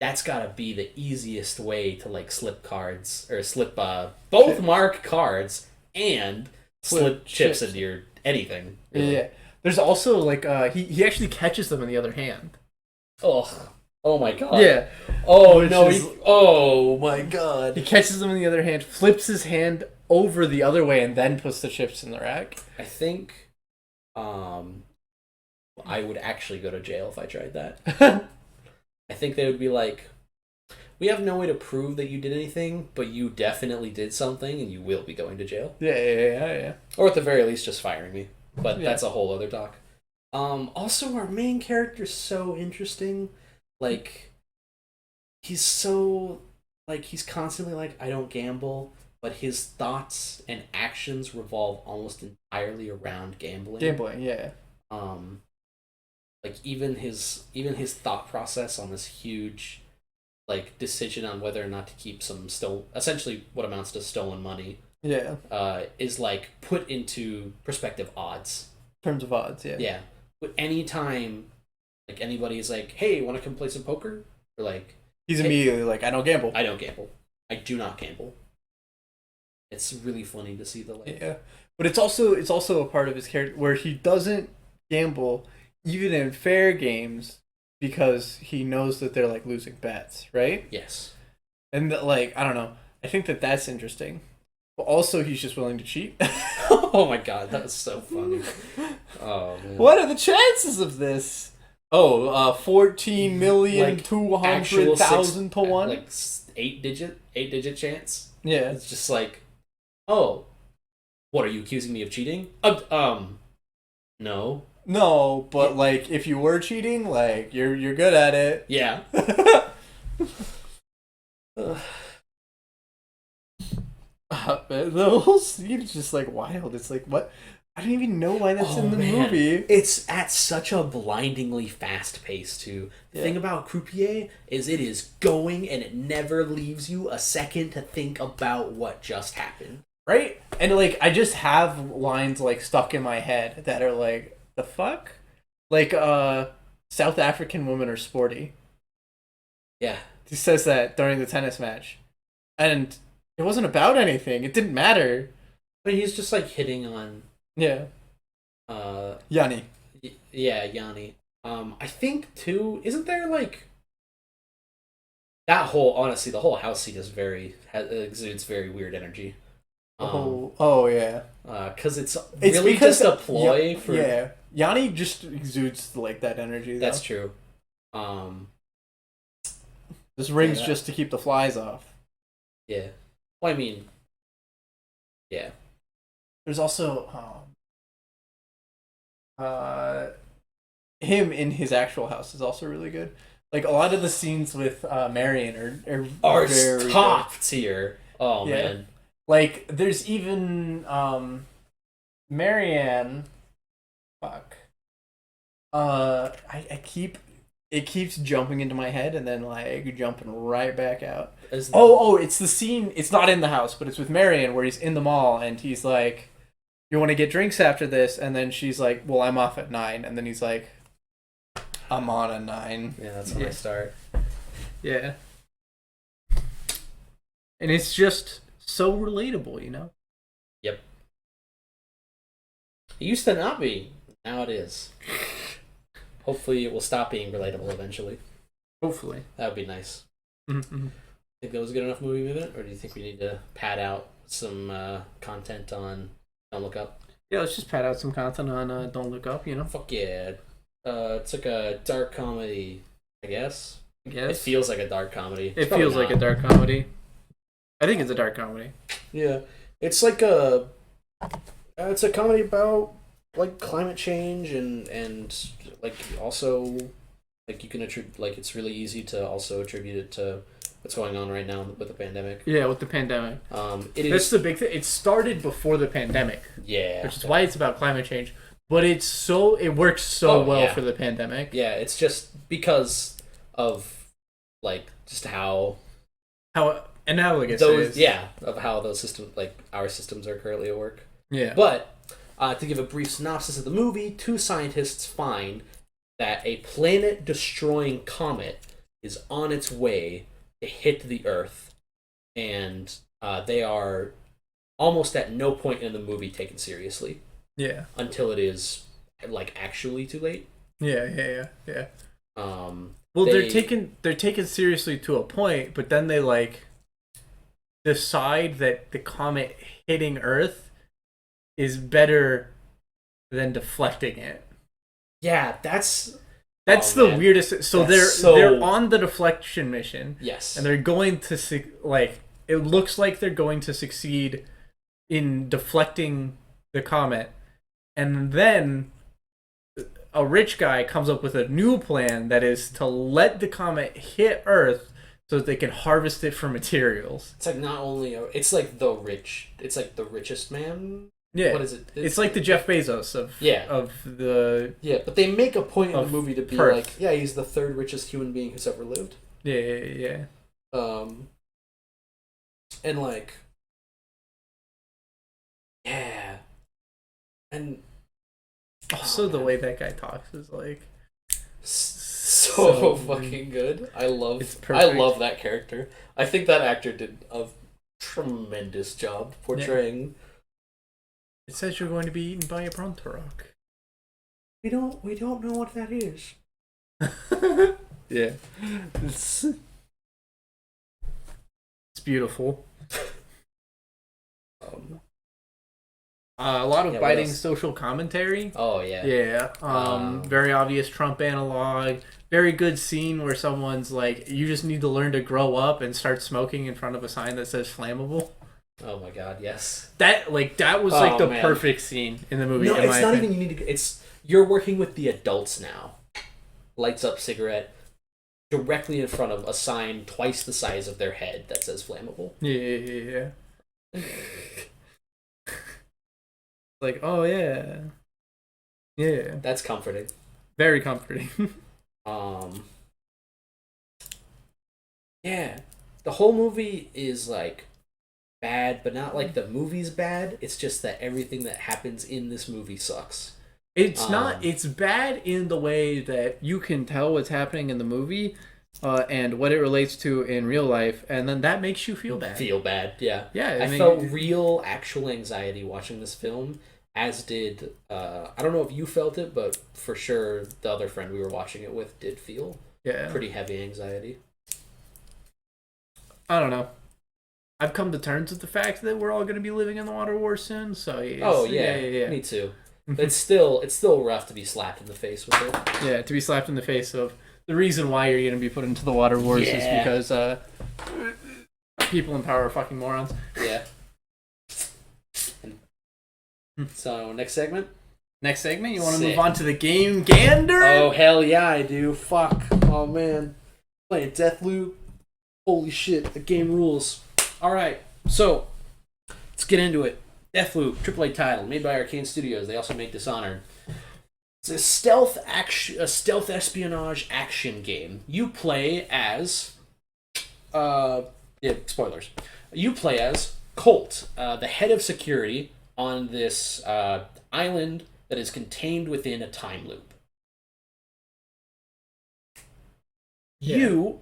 that's gotta be the easiest way to like slip cards or slip both mark cards and slip chips into your anything. Really. Yeah. There's also like he actually catches them in the other hand. Oh my god. Yeah. Oh no. Oh my god. He catches them in the other hand, flips his hand over the other way, and then puts the chips in the rack. I think, I would actually go to jail if I tried that. I think they would be like, we have no way to prove that you did anything, but you definitely did something and you will be going to jail. Yeah. Or at the very least, just firing me. But Yeah. that's a whole other talk. Also, our main character's so interesting. Like, he's constantly like, I don't gamble, but his thoughts and actions revolve almost entirely around gambling. Yeah. Like even his thought process on this huge like decision on whether or not to keep some essentially what amounts to stolen money Yeah. is like put into perspective odds. Terms of odds, yeah. Yeah. But anytime like anybody's like, hey, want to come play some poker? Or like, He's immediately like, I don't gamble. I don't gamble. I do not gamble. It's really funny to see the like. Yeah, but it's also a part of his character where he doesn't gamble even in fair games because he knows that they're like losing bets, right? Yes. And that, like, I don't know. I think that that's interesting. But also, he's just willing to cheat. Oh my god, that was so funny. Oh man. What are the chances of this? 14,200,000 to 1. Like 8-digit chance. Yeah. It's just like, oh, what are you accusing me of cheating? No. No, but like if you were cheating, like you're good at it. Yeah. The whole scene is just like wild. It's like, what? I don't even know why that's in the movie. It's at such a blindingly fast pace too. The thing about Croupier is it is going and it never leaves you a second to think about what just happened. Right? And like I just have lines like stuck in my head that are like, the fuck? Like South African women are sporty. Yeah. He says that during the tennis match. And it wasn't about anything. It didn't matter. But he's just like hitting on Yanni. Yeah, Yanni. I think too, isn't there like that whole honestly the whole house scene is exudes very weird energy. Yeah. Because it's really just a ploy for. Yeah, Yanni just exudes like that energy. Though. That's true. This ring's just to keep the flies off. Yeah. Well, I mean, yeah. There's also him in his actual house is also really good. Like a lot of the scenes with Marion are very top good. tier. Oh man. Like, there's even, Marianne, fuck. It keeps jumping into my head and then, like, jumping right back out. It's the scene, it's not in the house, but it's with Marianne where he's in the mall and he's like, you want to get drinks after this? And then she's like, well, I'm off at 9. And then he's like, I'm on at 9. Yeah, that's when I start. Yeah. And it's just so relatable, you know? Yep. It used to not be. Now it is. Hopefully it will stop being relatable eventually. Hopefully. That would be nice. Mm-hmm. Think that was a good enough movie minute? Or do you think we need to pad out some content on Don't Look Up? Yeah, let's just pad out some content on Don't Look Up, you know? Fuck yeah. It's like a dark comedy, I guess. It Yes. feels like a dark comedy. It feels like a dark comedy. I think it's a dark comedy. Yeah. It's like it's a comedy about like climate change and like also like you can attribute like it's really easy to also attribute it to what's going on right now with the pandemic. Yeah, with the pandemic. That's the big thing. It started before the pandemic. Yeah. Which is why it's about climate change. But it works so well for the pandemic. Yeah, it's just because of like just how analogous those of how those systems like our systems are currently at work. Yeah. But to give a brief synopsis of the movie, 2 scientists find that a planet-destroying comet is on its way to hit the Earth, and they are almost at no point in the movie taken seriously. Yeah. Until it is like actually too late. Yeah. Well, they're taken seriously to a point, but then they like decide that the comet hitting Earth is better than deflecting it. Yeah, that's the weirdest. So they're on the deflection mission. Yes, and they're going to like it looks like they're going to succeed in deflecting the comet, and then a rich guy comes up with a new plan that is to let the comet hit Earth so that they can harvest it for materials. It's like it's like the richest man. Yeah. What is it? It's like the Jeff Bezos of the... Yeah, but they make a point in the movie to be Perth. like, yeah, he's the 3rd richest human being who's ever lived. Yeah. And like... Yeah. And... Also, the way that guy talks is like... So so fucking good. I love that character. I think that actor did a tremendous job portraying. Yeah. It says you're going to be eaten by a Brontorok. We don't know what that is. Yeah. It's beautiful. A lot of biting social commentary. Oh yeah. Yeah. Very obvious Trump analog. Very good scene where someone's like, "You just need to learn to grow up and start smoking in front of a sign that says flammable." Oh my god, yes. That was the perfect scene in the movie. No, it's not even you need to. It's you're working with the adults now. Lights up cigarette directly in front of a sign twice the size of their head that says flammable. Yeah. Like, oh yeah. That's comforting. Very comforting. Yeah, the whole movie is like bad, but not like the movie's bad. It's just that everything that happens in this movie sucks. It's not. It's bad in the way that you can tell what's happening in the movie, and what it relates to in real life, and then that makes you feel bad. Yeah. I felt real, actual anxiety watching this film. As did I don't know if you felt it, but for sure the other friend we were watching it with did feel pretty heavy anxiety. I don't know. I've come to terms with the fact that we're all going to be living in the water war soon. So yeah. Me too. But it's still rough to be slapped in the face with it. Yeah, to be slapped in the face of the reason why you're going to be put into the water wars is because people in power are fucking morons. Yeah. So next segment. You want to move on to the game Gander? Oh hell yeah, I do. Fuck. Oh man, playing Deathloop. Holy shit, the game rules. All right, so let's get into it. Deathloop, AAA title, made by Arcane Studios. They also made Dishonored. It's a stealth espionage action game. You play as, spoilers. You play as Colt, the head of security on this island that is contained within a time loop. Yeah. You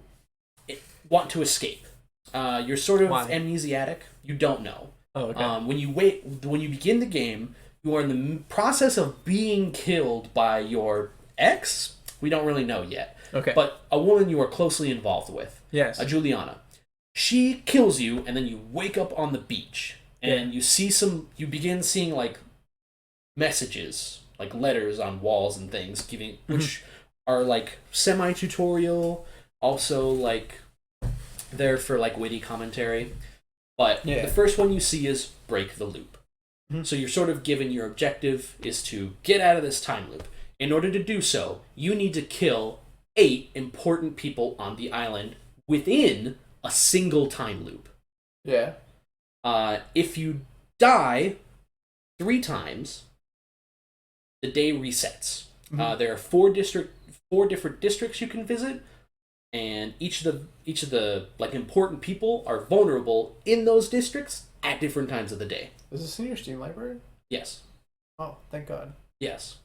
want to escape. You're sort of amnesiac. You don't know. Oh, okay. When you begin the game, you are in the process of being killed by your ex. We don't really know yet. Okay. But a woman you are closely involved with. Yes. A Juliana. She kills you, and then you wake up on the beach, and you begin seeing like messages, like letters on walls and things, which are like semi-tutorial, also like there for like witty commentary. But the first one you see is break the loop. Mm-hmm. So you're sort of given your objective is to get out of this time loop. In order to do so, you need to kill 8 important people on the island within a single time loop. Yeah. If you die 3 times, the day resets. Mm-hmm. There are 4 different districts you can visit, and each of the like important people are vulnerable in those districts at different times of the day. Is this in your Steam library? Yes. Oh, thank God. Yes.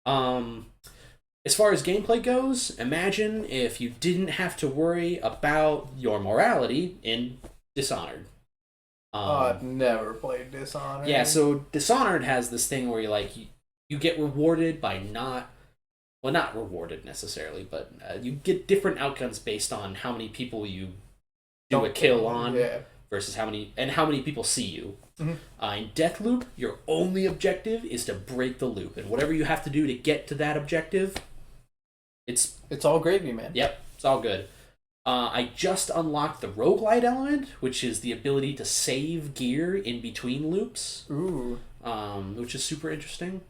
As far as gameplay goes, imagine if you didn't have to worry about your morality in Dishonored. I've never played Dishonored. Yeah, so Dishonored has this thing where you get rewarded by not rewarded necessarily, but you get different outcomes based on how many people you do a kill on versus how many people see you. Mm-hmm. In Deathloop, your only objective is to break the loop, and whatever you have to do to get to that objective, it's all gravy, man. Yep, it's all good. I just unlocked the roguelite element, which is the ability to save gear in between loops. Ooh. Which is super interesting.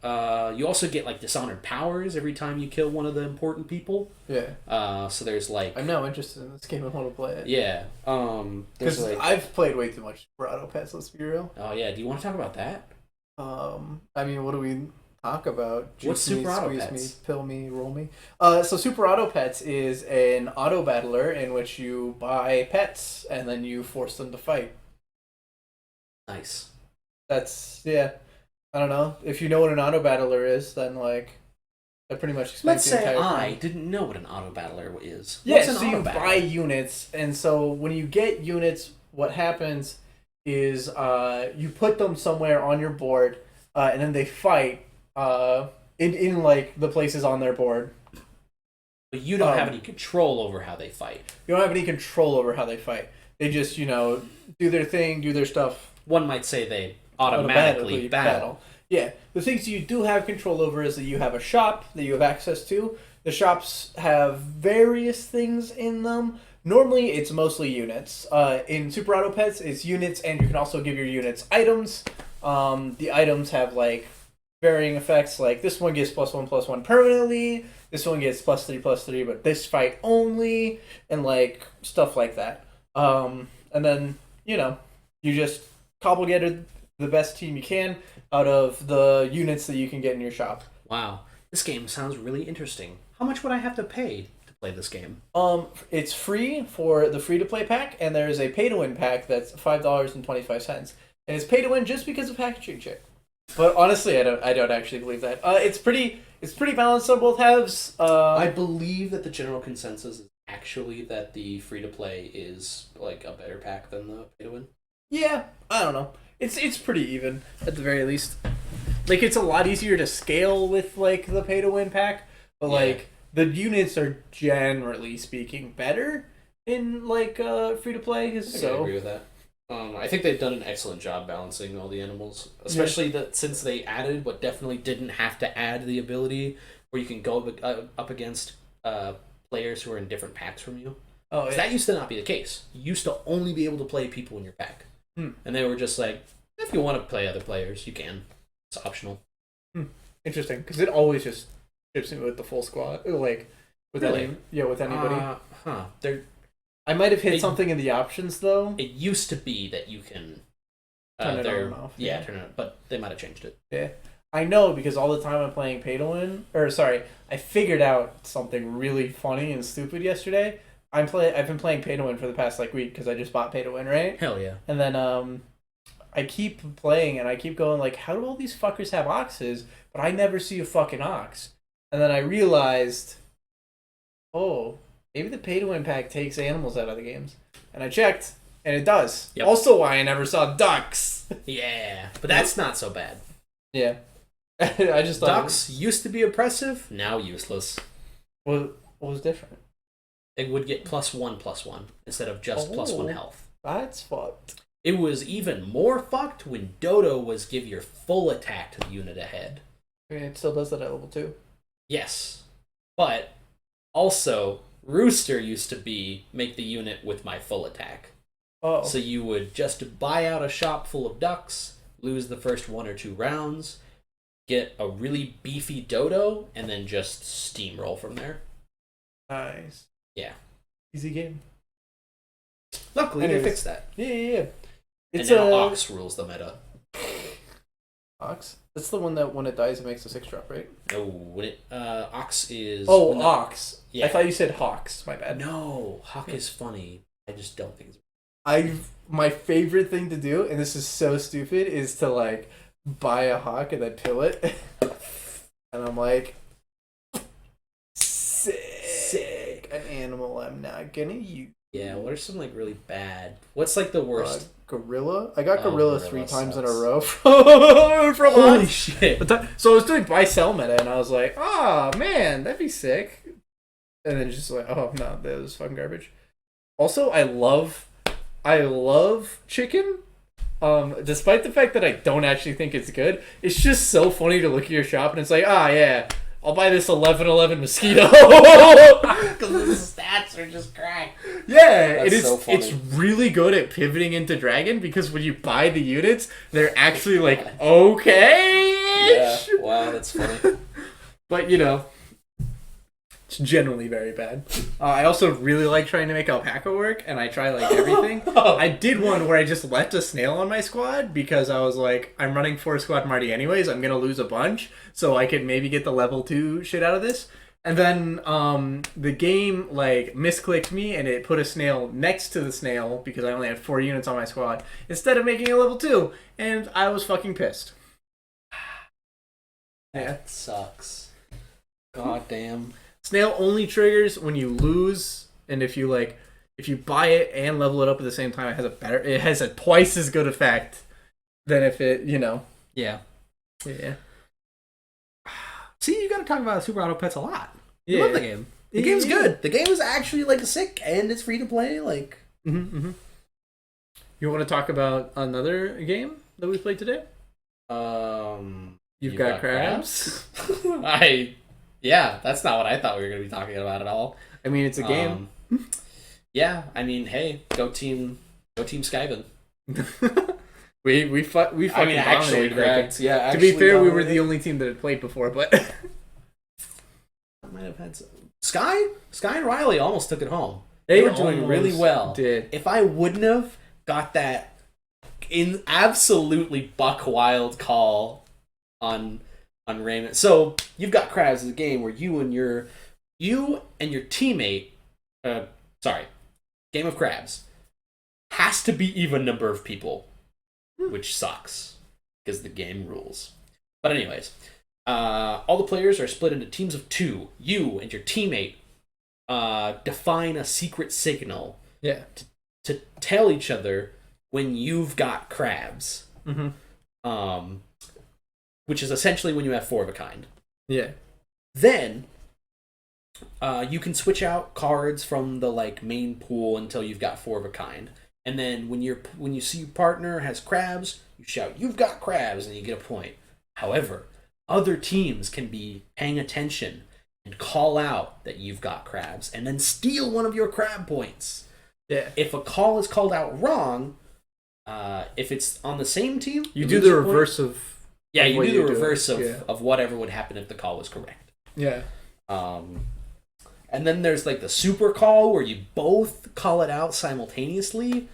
You also get like Dishonored powers every time you kill one of the important people. Yeah. So there's like I'm now interested in this game. I want to play it. Yeah. Because like... I've played way too much Super Auto Pets. Let's be real. Oh yeah. Do you want to talk about that? I mean, what do we talk about? What's Super Auto Pets? Me, pill me, roll me. So Super Auto Pets is an auto battler in which you buy pets and then you force them to fight. Nice. That's I don't know. If you know what an auto battler is, then like That pretty much explains Let's the say entire I thing. didn't know what an auto battler is. Yeah, What's an so you auto battler? buy units, and so when you get units, what happens is you put them somewhere on your board, and then they fight in like the places on their board. But you don't have any control over how they fight. You don't have any control over how they fight. They just, do their thing, do their stuff. One might say they automatically battle. Yeah. The things you do have control over is that you have a shop that you have access to. The shops have various things in them. Normally, it's mostly units. In Super Auto Pets, it's units, and you can also give your units items. The items have, varying effects. Like, this one gets +1/+1 permanently. This one gets +3/+3, but this fight only. And, stuff like that. And then, you just cobble together the best team you can out of the units that you can get in your shop. Wow. This game sounds really interesting. How much would I have to pay to play this game? It's free for the free-to-play pack, and there is a pay-to-win pack that's $5.25. And it's pay-to-win just because of packaging shit. But honestly, I don't actually believe that. It's pretty balanced on both halves. I believe that the general consensus is actually that the free-to-play is, a better pack than the pay-to-win. Yeah, I don't know. It's pretty even, at the very least. It's a lot easier to scale with, the pay-to-win pack. But, the units are, generally speaking, better in, free-to-play. I agree with that. I think they've done an excellent job balancing all the animals. Especially since they added what definitely didn't have to add the ability where you can go up against players who are in different packs from you. Oh, yeah. That used to not be the case. You used to only be able to play people in your pack. And they were just if you want to play other players, you can. It's optional. Interesting, because it always just ships me with the full squad. With really? With anybody. I might have hit something in the options, though. It used to be that you can turn it on and off. Yeah, turn it on, but they might have changed it. Yeah. I know, because all the time I'm playing I figured out something really funny and stupid yesterday. I've been playing Pay to Win for the past week because I just bought Pay to Win, right? Hell yeah. And then I keep playing and I keep going how do all these fuckers have oxes, but I never see a fucking ox? And then I realized, maybe the Pay to Win pack takes animals out of the games. And I checked, and it does. Yep. Also, why I never saw ducks. Yeah, but that's not so bad. Yeah, I just thought ducks used to be oppressive, now useless. What was different? It would get +1/+1 instead of just +1 health. That's fucked. It was even more fucked when Dodo was give your full attack to the unit ahead. It still does that at level 2. Yes. But also, Rooster used to make the unit with my full attack. Oh. So you would just buy out a shop full of ducks, lose the first 1 or 2 rounds, get a really beefy Dodo, and then just steamroll from there. Nice. Yeah. Easy game. Luckily, they fixed that. Yeah. And now Ox rules the meta. Ox? That's the one that when it dies, it makes a 6-drop, right? No, Ox is... Ox. Yeah. I thought you said Hawks. My bad. No, Hawk is funny. I just don't think it's... My favorite thing to do, and this is so stupid, is to, buy a hawk and then kill it. And I'm like... Sick. An animal I'm not gonna use. Yeah, what are some really bad? What's the worst? Gorilla. I got gorilla 3 times in a row from Holy Ox. Shit! So I was doing buy sell meta, and I was like, "Oh man, that'd be sick." And then just "Oh no, that was fucking garbage." Also, I love chicken. Despite the fact that I don't actually think it's good, it's just so funny to look at your shop and it's yeah. I'll buy this 11/11 mosquito because the stats are just cracked. Yeah, That's so funny. It's really good at pivoting into dragon because when you buy the units, they're actually okay. Yeah, wow, that's funny. But it's generally very bad. I also really like trying to make alpaca work, and I try everything. I did one where I just left a snail on my squad because I was I'm running 4 squad Marty anyways. I'm gonna lose a bunch, so I could maybe get the level 2 shit out of this. And then the game misclicked me, and it put a snail next to the snail because I only had 4 units on my squad instead of making a level 2, and I was fucking pissed. That sucks. God damn. Snail only triggers when you lose, and if you buy it and level it up at the same time, it has a twice as good effect than if it, Yeah. Yeah. See, you gotta talk about Super Auto Pets a lot. You Yeah. love the game. The game's good. The game is actually like sick, and it's free to play. Like, You want to talk about another game that we played today? You've got crabs? Yeah, that's not what I thought we were going to be talking about at all. I mean, it's a game. Yeah, I mean, hey, go team Skyven. we fucking actually, dominated crabs. that. Yeah, To be fair, we were the only team that had played before, but I might have had some... Sky and Riley almost took it home. They were doing really almost well. did. If I wouldn't have got that absolutely buck wild call on Raymond. So You've Got Crabs is a game where you and your teammate, Game of Crabs, has to be even number of people, which sucks because the game rules. But anyways, all the players are split into teams of 2. You and your teammate define a secret signal to tell each other when you've got crabs. Which is essentially when you have 4 of a kind. Yeah. Then you can switch out cards from the main pool until you've got 4 of a kind. And then when you see your partner has crabs, you shout, "You've got crabs," and you get a point. However, other teams can be paying attention and call out that you've got crabs and then steal one of your crab points. Yeah. If a call is called out wrong, if it's on the same team, you do the reverse of... Yeah, you do the reverse do. of whatever would happen if the call was correct. Yeah. And then there's the super call where you both call it out simultaneously,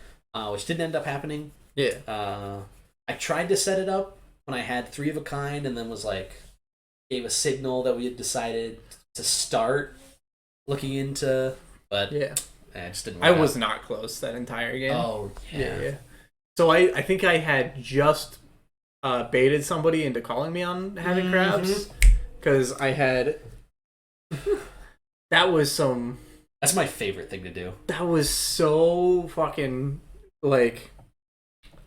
which didn't end up happening. Yeah. I tried to set it up when I had 3 of a kind, and then gave a signal that we had decided to start looking into, but yeah, it just didn't work I out. was not close that entire game. Oh, yeah. So I think I had just baited somebody into calling me on having crabs, because I had... That's my favorite thing to do. That was so fucking,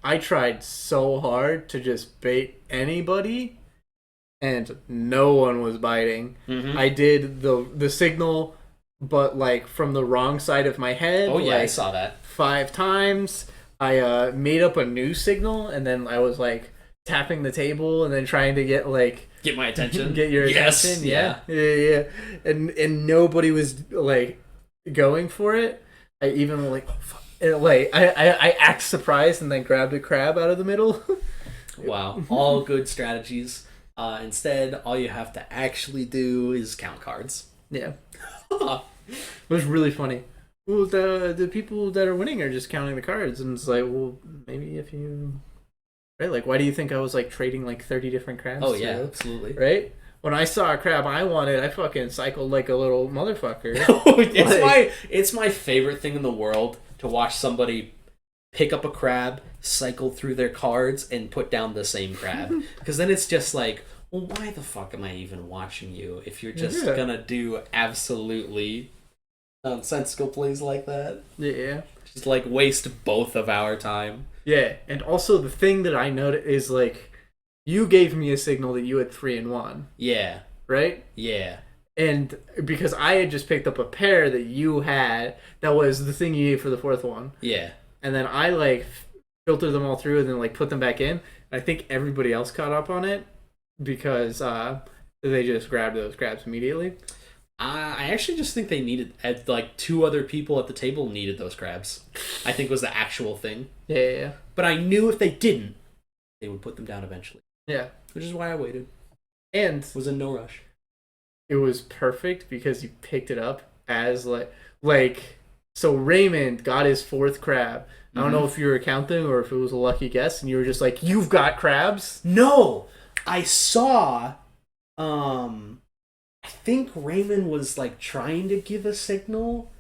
I tried so hard to just bait anybody, and no one was biting. I did the signal, but from the wrong side of my head. Oh yeah, I saw that 5 times. I made up a new signal, and then I was tapping the table, and then trying to get my attention, get your attention. Yeah. And nobody was going for it. I even oh fuck. I act surprised and then grabbed a crab out of the middle. Wow, all good strategies. Instead, all you have to actually do is count cards. Yeah. It was really funny. Well, the people that are winning are just counting the cards, and it's well, maybe if you... Right? Why do you think I was trading 30 different crabs? Oh yeah, absolutely. Right? When I saw a crab I wanted, I fucking cycled like a little motherfucker. It's my favorite thing in the world to watch somebody pick up a crab, cycle through their cards, and put down the same crab. Because then it's just well, why the fuck am I even watching you if you're just gonna do absolutely nonsensical plays like that? Yeah. Just waste both of our time. Yeah, and also the thing that I noticed is you gave me a signal that you had 3 and 1. Yeah. Right? Yeah. And because I had just picked up a pair that you had, that was the thing you needed for the 4th one. Yeah. And then I filtered them all through and then put them back in. I think everybody else caught up on it because they just grabbed those crabs immediately. I actually just think they needed 2 other people at the table needed those crabs. I think was the actual thing. Yeah. But I knew if they didn't, they would put them down eventually. Yeah. Which is why I waited. And was in no rush. It was perfect because you picked it up as so Raymond got his 4th crab. I don't know if you were counting or if it was a lucky guess, and you were just "You've got crabs?" No, I saw. I think Raymond was trying to give a signal,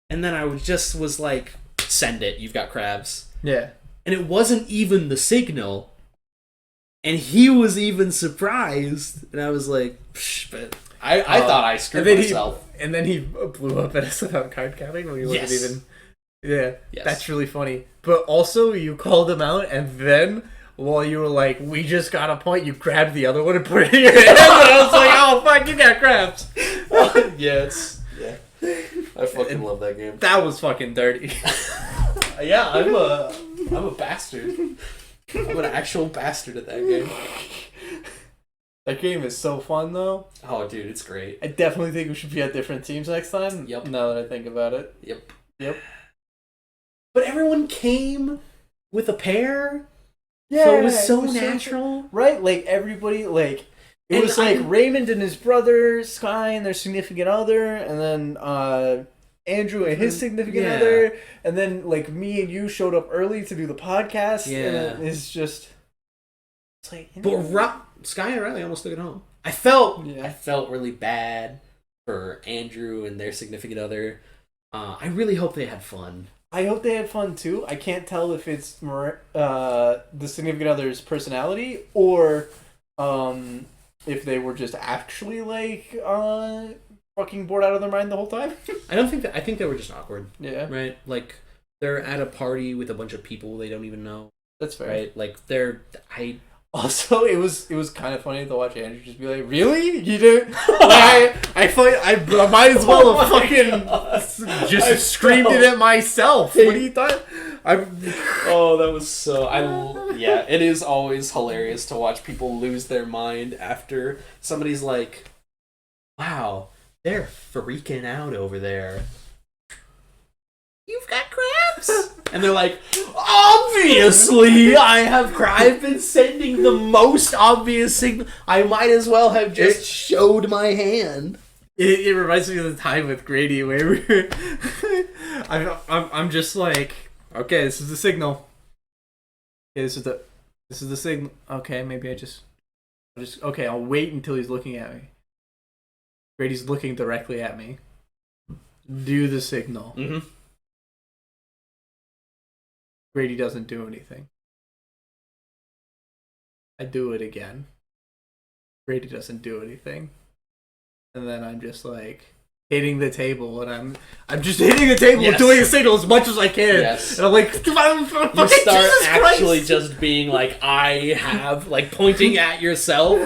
and then I was "Send it. You've got crabs." Yeah, and it wasn't even the signal, and he was even surprised, and I was Psh, but I thought I screwed myself. And then he blew up at us without card counting when he wasn't even. Yeah, yes. That's really funny. But also, you called him out, and then while you were like, "We just got a point," you grabbed the other one and put it in your hand, and I was like, "Oh fuck, you got crabs." Yeah. I fucking love that game. That was fucking dirty. Yeah, I'm a bastard. I'm an actual bastard at that game. That game is so fun, though. Oh, dude, it's great. I definitely think we should be at different teams next time. Yep. Now that I think about it. Yep. But everyone came with a pair. Yeah, so it was so natural. Right? Like, everybody, like... It was like Raymond and his brother, Sky and their significant other, and then Andrew and his significant other, and then like me and you showed up early to do the podcast. Yeah. And it's just... It's like... But Sky and Riley almost took it home. I felt really bad for Andrew and their significant other. I really hope they had fun. I hope they had fun too. I can't tell if it's the significant other's personality or if they were just actually like fucking bored out of their mind the whole time. I think they were just awkward. Yeah. Right? Like they're at a party with a bunch of people they don't even know. That's fair. Right? Like Also, it was kind of funny to watch Andrew just be like, "Really? You didn't?" Like, I might as well have fucking just screamed it at myself. What do you thought? Oh, that was so... Yeah, it is always hilarious to watch people lose their mind after somebody's like, "Wow, they're freaking out over there. You've got crabs?" And they're like, "Obviously, I've been sending the most obvious signal. I might as well have just showed my hand." It reminds me of the time with Grady where we were I'm just like, okay, this is the signal. Okay, this is the signal. Okay, maybe okay, I'll wait until he's looking at me. Grady's looking directly at me. Do the signal. Mm-hmm. Grady doesn't do anything. I do it again. Grady doesn't do anything. And then I'm just like hitting the table, and I'm just hitting the table, doing a signal as much as I can. Yes. And I'm like, You start Jesus actually Christ! just being like, I have, like, pointing at yourself.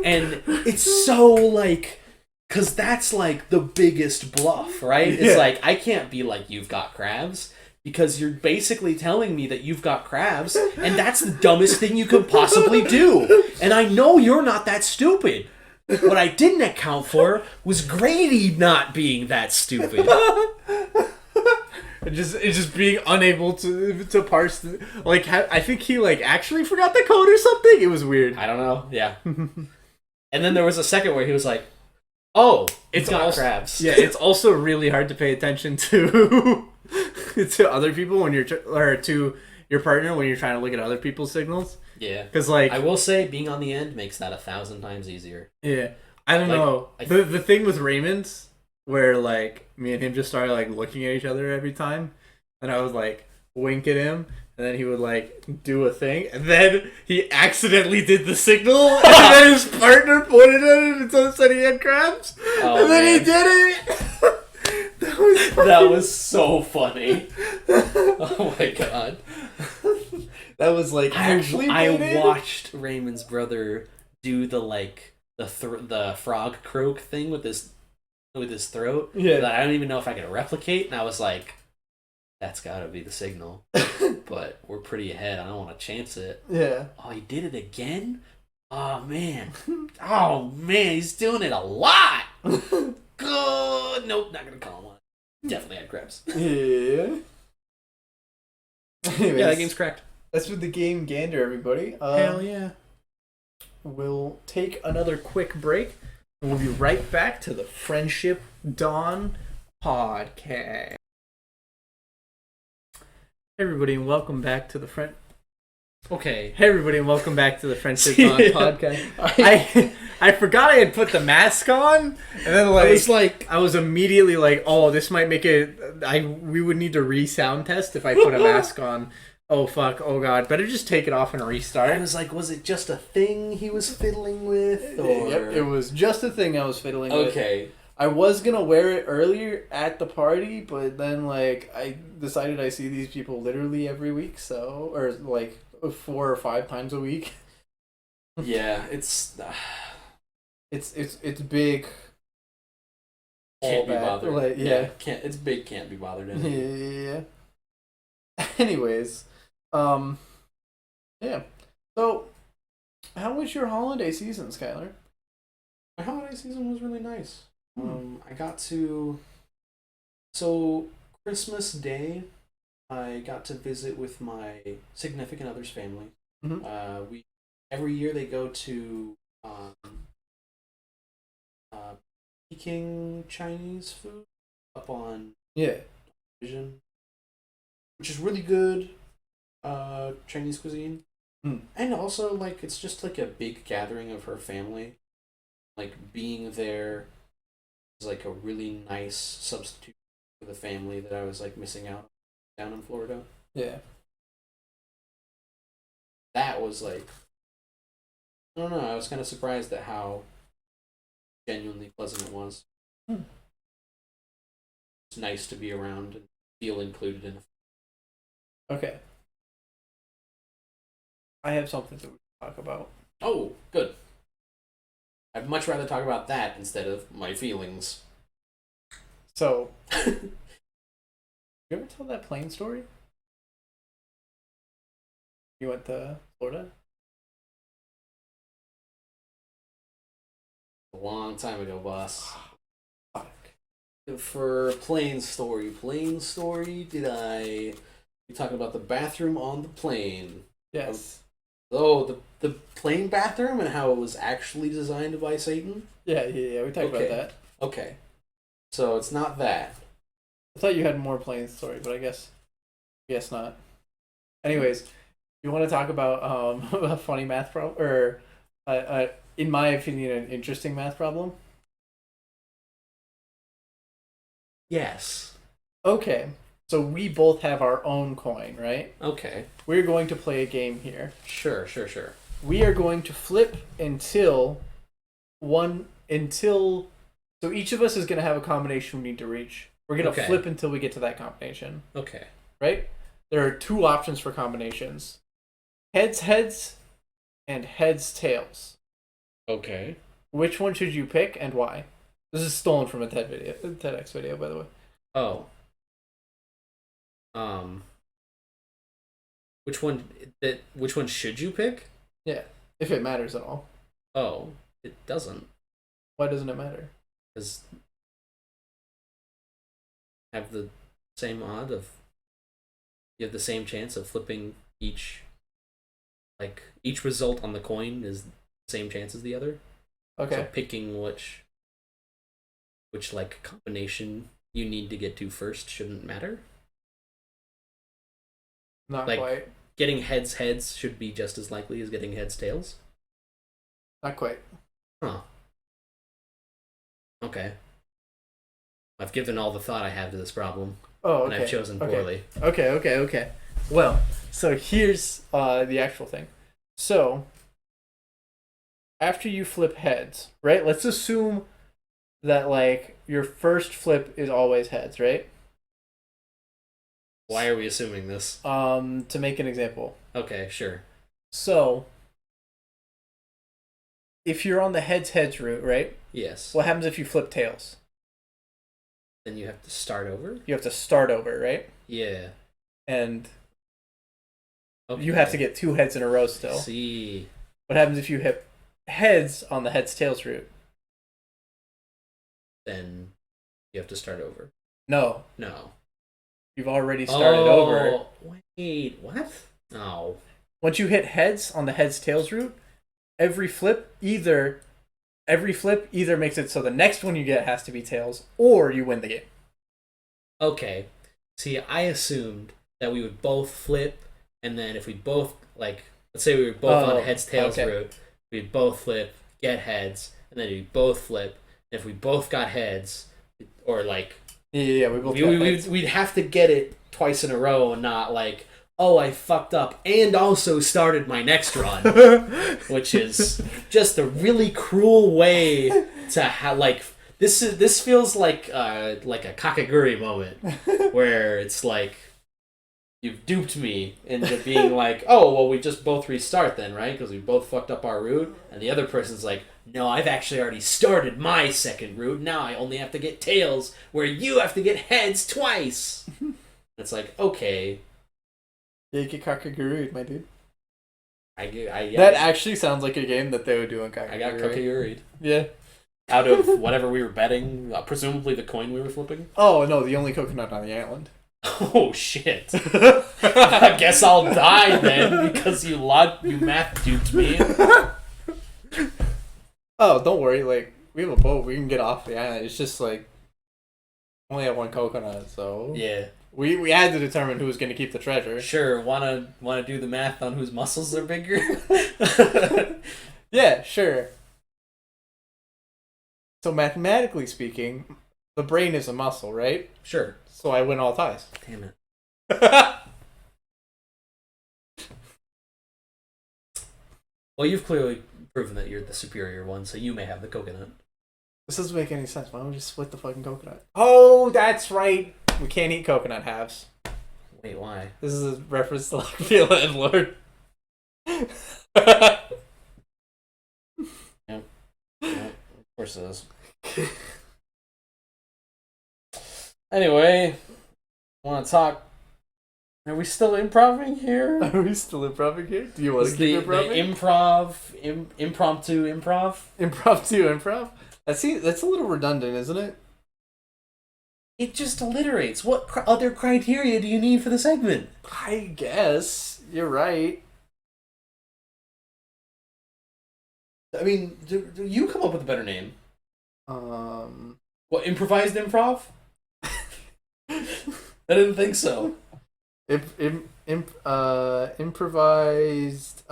And it's so, like, because that's, like, the biggest bluff, right? Yeah. It's like, I can't be like, "You've got crabs," because you're basically telling me that you've got crabs, and that's the dumbest thing you could possibly do. And I know you're not that stupid. What I didn't account for was Grady not being that stupid. just being unable to parse like, I think he like actually forgot the code or something. It was weird. I don't know. Yeah. And then there was a second where he was like, "Oh, it's got crabs." Yeah, it's also really hard to pay attention to to other people when you're or to your partner when you're trying to look at other people's signals. Yeah. Because like, I will say, being on the end makes that 1,000 times easier. Yeah, I don't know. The thing with Raymond's where like me and him just started like looking at each other every time, and I would like wink at him, and then he would like do a thing, and then he accidentally did the signal, and then his partner pointed at him and said he had crabs, and then he did it. That was so funny. Oh my god. That was like actually I watched Raymond's brother do the like the frog croak thing with his throat. Yeah. That I don't even know if I could replicate, and I was like, that's gotta be the signal. But we're pretty ahead. I don't want to chance it. Yeah. Oh, he did it again? Oh man. Oh man, he's doing it a lot. Good. Nope, not gonna call him one. Definitely had crabs. Yeah. Anyways, Yeah, that game's cracked. That's with the game Gander, everybody. Hell yeah. We'll take another quick break, and we'll be right back to the Friendship Dawn podcast. Hey everybody, and welcome back to the Okay. Hey everybody, and welcome back to the Friendship Dawn podcast. I forgot I had put the mask on, and then I was immediately like, oh, this might make it. We would need to re-sound test if I put a mask on. Oh fuck! Oh god! Better just take it off and restart. I was like, was it just a thing he was fiddling with? Or... Yep, it was just a thing I was fiddling with. Okay. I was gonna wear it earlier at the party, but then like I decided I see these people literally every week, or like 4 or 5 times a week. Yeah, it's big. can't be bothered. Like, yeah, can't. It's big. Can't be bothered. Yeah. Anyways, yeah. So, how was your holiday season, Skylar? My holiday season was really nice. I got to... So, Christmas Day, I got to visit with my significant other's family. Mm-hmm. Every year they go to Peking Chinese food up on Vision, which is really good Chinese cuisine. And also, like, it's just like a big gathering of her family. Like, being there is like a really nice substitute for the family that I was like missing out down in Florida. Yeah. That was like, I don't know, I was kind of surprised at how genuinely pleasant it was. It's nice to be around and feel included in it. Okay. I have something to talk about. Oh, good. I'd much rather talk about that instead of my feelings. So, you ever tell that plane story? You went to Florida? A long time ago, boss. Fuck. For plane story, did I... You talking about the bathroom on the plane? Yes. Oh, the plane bathroom and how it was actually designed by Satan? Yeah, we talked about that. Okay. So it's not that. I thought you had more plane story, but I guess not. Anyways, you want to talk about a funny math problem, or in my opinion, an interesting math problem? Yes. Okay, so we both have our own coin, right? Okay. We're going to play a game here. Sure. We are going to flip until so each of us is going to have a combination we need to reach. We're going to flip until we get to that combination. Okay. Right? There are 2 options for combinations. Heads, and heads, tails. Okay. Which one should you pick and why? This is stolen from a TEDx video, by the way. Oh. Which one should you pick? Yeah, if it matters at all. Oh, it doesn't. Why doesn't it matter? Because have the same odd of you have the same chance of flipping each result on the coin is the same chance as the other. Okay. So picking which like combination you need to get to first shouldn't matter. Not like, quite. Getting heads should be just as likely as getting heads tails. Not quite. Huh. Okay. I've given all the thought I have to this problem. Oh, okay. And I've chosen poorly. Okay. Well, so here's the actual thing. So, after you flip heads, right? Let's assume that, like, your first flip is always heads, right? Why are we assuming this? To make an example. Okay, sure. So, if you're on the heads route, right? Yes. What happens if you flip tails? Then you have to start over? You have to start over, right? Yeah. And you have to get 2 heads in a row still. See. What happens if you hit heads on the heads tails route? Then you have to start over. No. You've already started over. Wait, what? No. Once you hit heads on the heads tails route, every flip either makes it so the next one you get has to be tails, or you win the game. Okay. See, I assumed that we would both flip, and then if we both, like, let's say we were both on heads tails route, we'd both flip, get heads, and then we'd both flip. And if we both got heads, or like, yeah, we both got heads. We'd have to get it twice in a row, and not like oh, I fucked up and also started my next run, which is just a really cruel way to have like this feels like a Kakaguri moment where it's like you've duped me into being like, oh, well, we just both restart then, right? Because we both fucked up our route. And the other person's like, no, I've actually already started my second route. Now I only have to get tails, where you have to get heads twice. It's like, okay. Yeah, you get Kakaguru, my dude. That That actually sounds like a game that they would do in Kakaguru. I got Kakaguri'd. Yeah. Out of whatever we were betting, presumably the coin we were flipping. Oh, no, the only coconut on the island. Oh, shit. I guess I'll die then, because you math duped me. Oh, don't worry, like, we have a boat, we can get off the island. It's just like, only have one coconut, so... Yeah. We had to determine who was going to keep the treasure. Sure, wanna do the math on whose muscles are bigger? Yeah, sure. So mathematically speaking, the brain is a muscle, right? Sure. So I win all ties. Damn it. Well, you've clearly proven that you're the superior one, so you may have the coconut. This doesn't make any sense. Why don't we just split the fucking coconut? Oh, that's right. We can't eat coconut halves. Wait, why? This is a reference to Lockville Landlord. Yeah, of course it is. Anyway, want to talk? Are we still improving here? Are we still improving here? Do you want to keep improving? Impromptu improv? Impromptu improv? That's a little redundant, isn't it? It just alliterates. What other criteria do you need for the segment? I guess. You're right. I mean, do you come up with a better name? What, improvised improv? I didn't think so. Improvised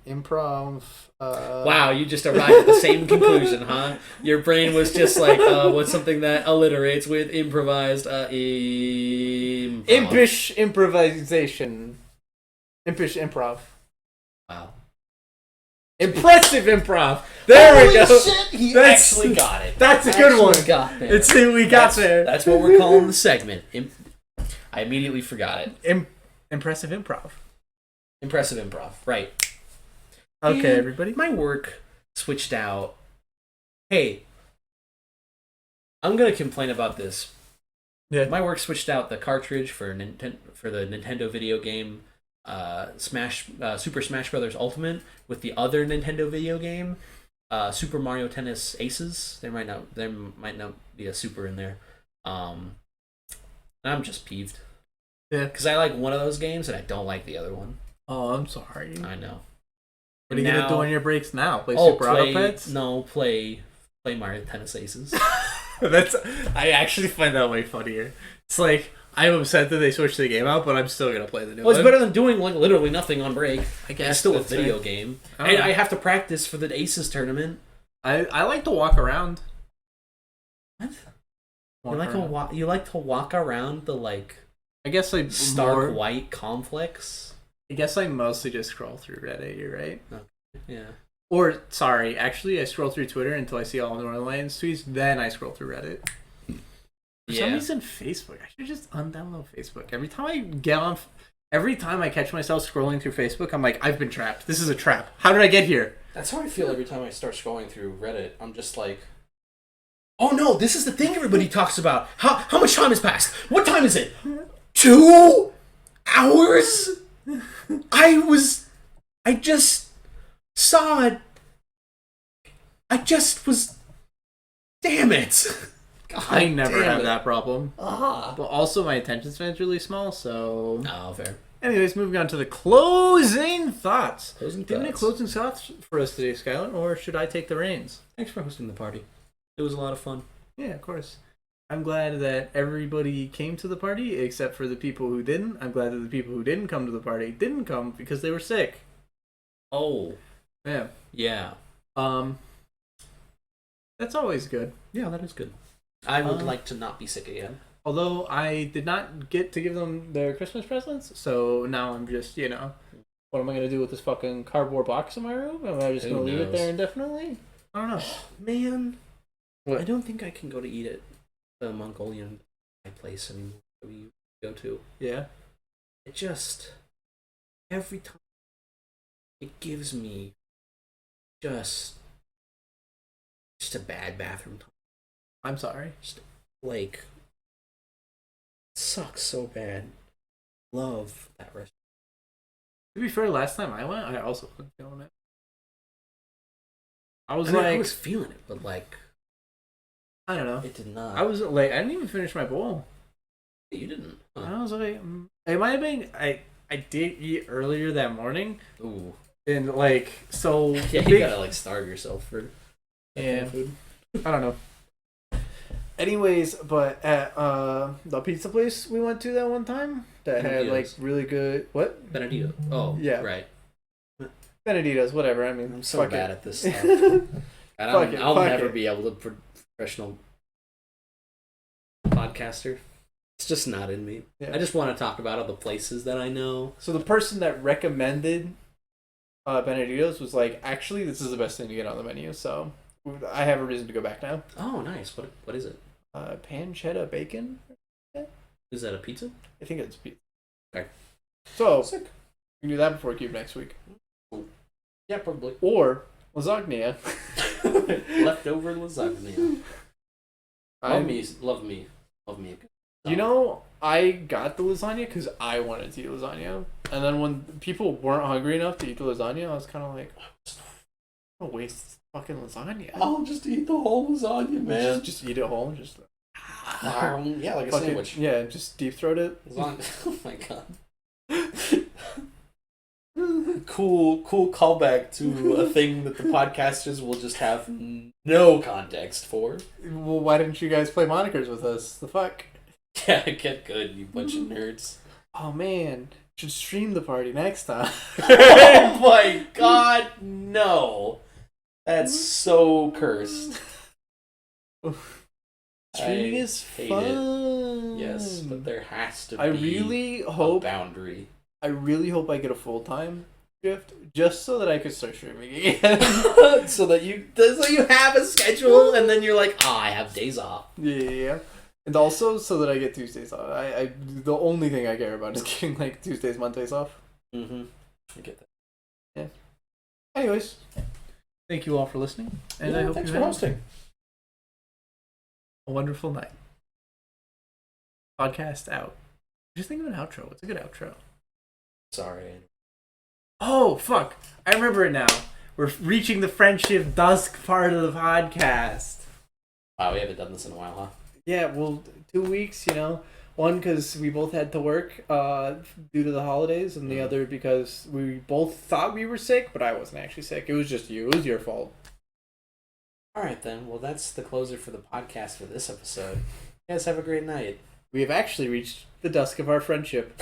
improv. Wow, you just arrived at the same conclusion, huh? Your brain was just like, what's something that alliterates with improvised improv? Impish improvisation. Impish improv. Wow. Impressive improv. There Holy we go. Shit, he actually got it. That's a good one. Got there. It's we got there. That's what we're calling the segment. I immediately forgot it. Impressive improv. Impressive improv. Right. Okay, And everybody. my work switched out. Hey, I'm gonna complain about this. Yeah. My work switched out the cartridge for the Nintendo video game Super Smash Bros. Ultimate with the other Nintendo video game, Super Mario Tennis Aces. There might not be a super in there. I'm just peeved. Yeah. Because I like one of those games and I don't like the other one. Oh, I'm sorry. I know. What are you gonna do on your breaks now? Play Super play, Auto Pets? No, play Mario Tennis Aces. I actually find that way funnier. It's like I'm upset that they switched the game out, but I'm still gonna play the new one. Well, it's better than doing like literally nothing on break. I guess it's still a that's video right. game, Oh. and I have to practice for the Aces tournament. I like to walk around. What? Walk You like to walk around the like I guess I stark white complex. I guess I mostly just scroll through Reddit. You're right. Okay. Yeah. Or sorry, actually, I scroll through Twitter until I see all the Northernlions tweets. Then I scroll through Reddit. For some reason, Facebook. I should just undownload Facebook. Every time I catch myself scrolling through Facebook, I'm like, I've been trapped. This is a trap. How did I get here? That's how I feel every time I start scrolling through Reddit. I'm just like, oh no, this is the thing everybody talks about. How much time has passed? What time is it? 2 hours? I just saw it. Damn it. God, I never have it. that problem. Ah. But also, my attention span's really small, so... Oh, fair. Anyways, moving on to the closing thoughts. Do you have any thoughts. closing thoughts for us today, Skylar, or should I take the reins? Thanks for hosting the party. It was a lot of fun. Yeah, of course. I'm glad that everybody came to the party, except for the people who didn't. I'm glad that the people who didn't come to the party didn't come because they were sick. Oh. Yeah. Yeah. That's always good. Yeah, that is good. I would like to not be sick again. Although I did not get to give them their Christmas presents, so now I'm just, what am I going to do with this fucking cardboard box in my room? Am I just Who going to leave it knows? there indefinitely? I don't know. Man, What? I don't think I can go to eat at the Mongolian place anymore that we go to. Yeah. It just, every time, it gives me just a bad bathroom time. I'm sorry. Like, it sucks so bad. Love that restaurant. To be fair, last time I went, I also wasn't feeling it. I was I was feeling it, but like, I don't know. it did not. I didn't even finish my bowl. You didn't. Huh. I was like, it might have been, I did eat earlier that morning. Ooh. And so. Yeah, you gotta starve yourself for Yeah. food. I don't know. Anyways, but at the pizza place we went to that one time that had Benedito's. really good Benedito. Oh, Yeah. right. Benedito's, whatever. I mean, I'm so fuck bad it. at this stuff. Fuck it, I'll fuck never it. be able to professional podcaster. It's just not in me. Yeah. I just want to talk about all the places that I know. So the person that recommended Benedito's was like, actually, this is the best thing to get on the menu. So I have a reason to go back now. Oh, nice. What is it? Pancetta bacon. Is that a pizza? I think it's pizza. Okay. So Sick. we can do that before Cube next week, Yeah, probably. or lasagna. Leftover lasagna. Love me. You know, I got the lasagna because I wanted to eat lasagna, and then when people weren't hungry enough to eat the lasagna, I was kind of like, I'm gonna waste fucking lasagna. I'll just eat the whole lasagna, man. Just eat it whole, just Yeah, like a fucking, sandwich. yeah, just deep throat it. Lasagna. Oh my god. Cool callback to a thing that the podcasters will just have no context for. Well, why didn't you guys play monikers with us? The fuck? Yeah, get good, you bunch of nerds. Oh man, should stream the party next time. Oh my god, no. That's so cursed. Streaming I is hate fun. Yes, but there has to be I really a hope boundary. I get a full time shift just so that I could start streaming again. so you have a schedule and then you're like, I have days off. Yeah. And also so that I get Tuesdays off. I the only thing I care about is getting Tuesdays, Mondays off. Mm-hmm. I get that. Yeah. Anyways, thank you all for listening, and I hope thanks you for have hosting. a wonderful night. Podcast out. Just think of an outro. What's a good outro? Sorry. Oh fuck! I remember it now. We're reaching the friendship dusk part of the podcast. Wow, we haven't done this in a while, huh? Yeah, well, 2 weeks, One, because we both had to work due to the holidays, and the other because we both thought we were sick, but I wasn't actually sick. It was just you. It was your fault. All right, then. Well, that's the closer for the podcast for this episode. You guys have a great night. We have actually reached the dusk of our friendship.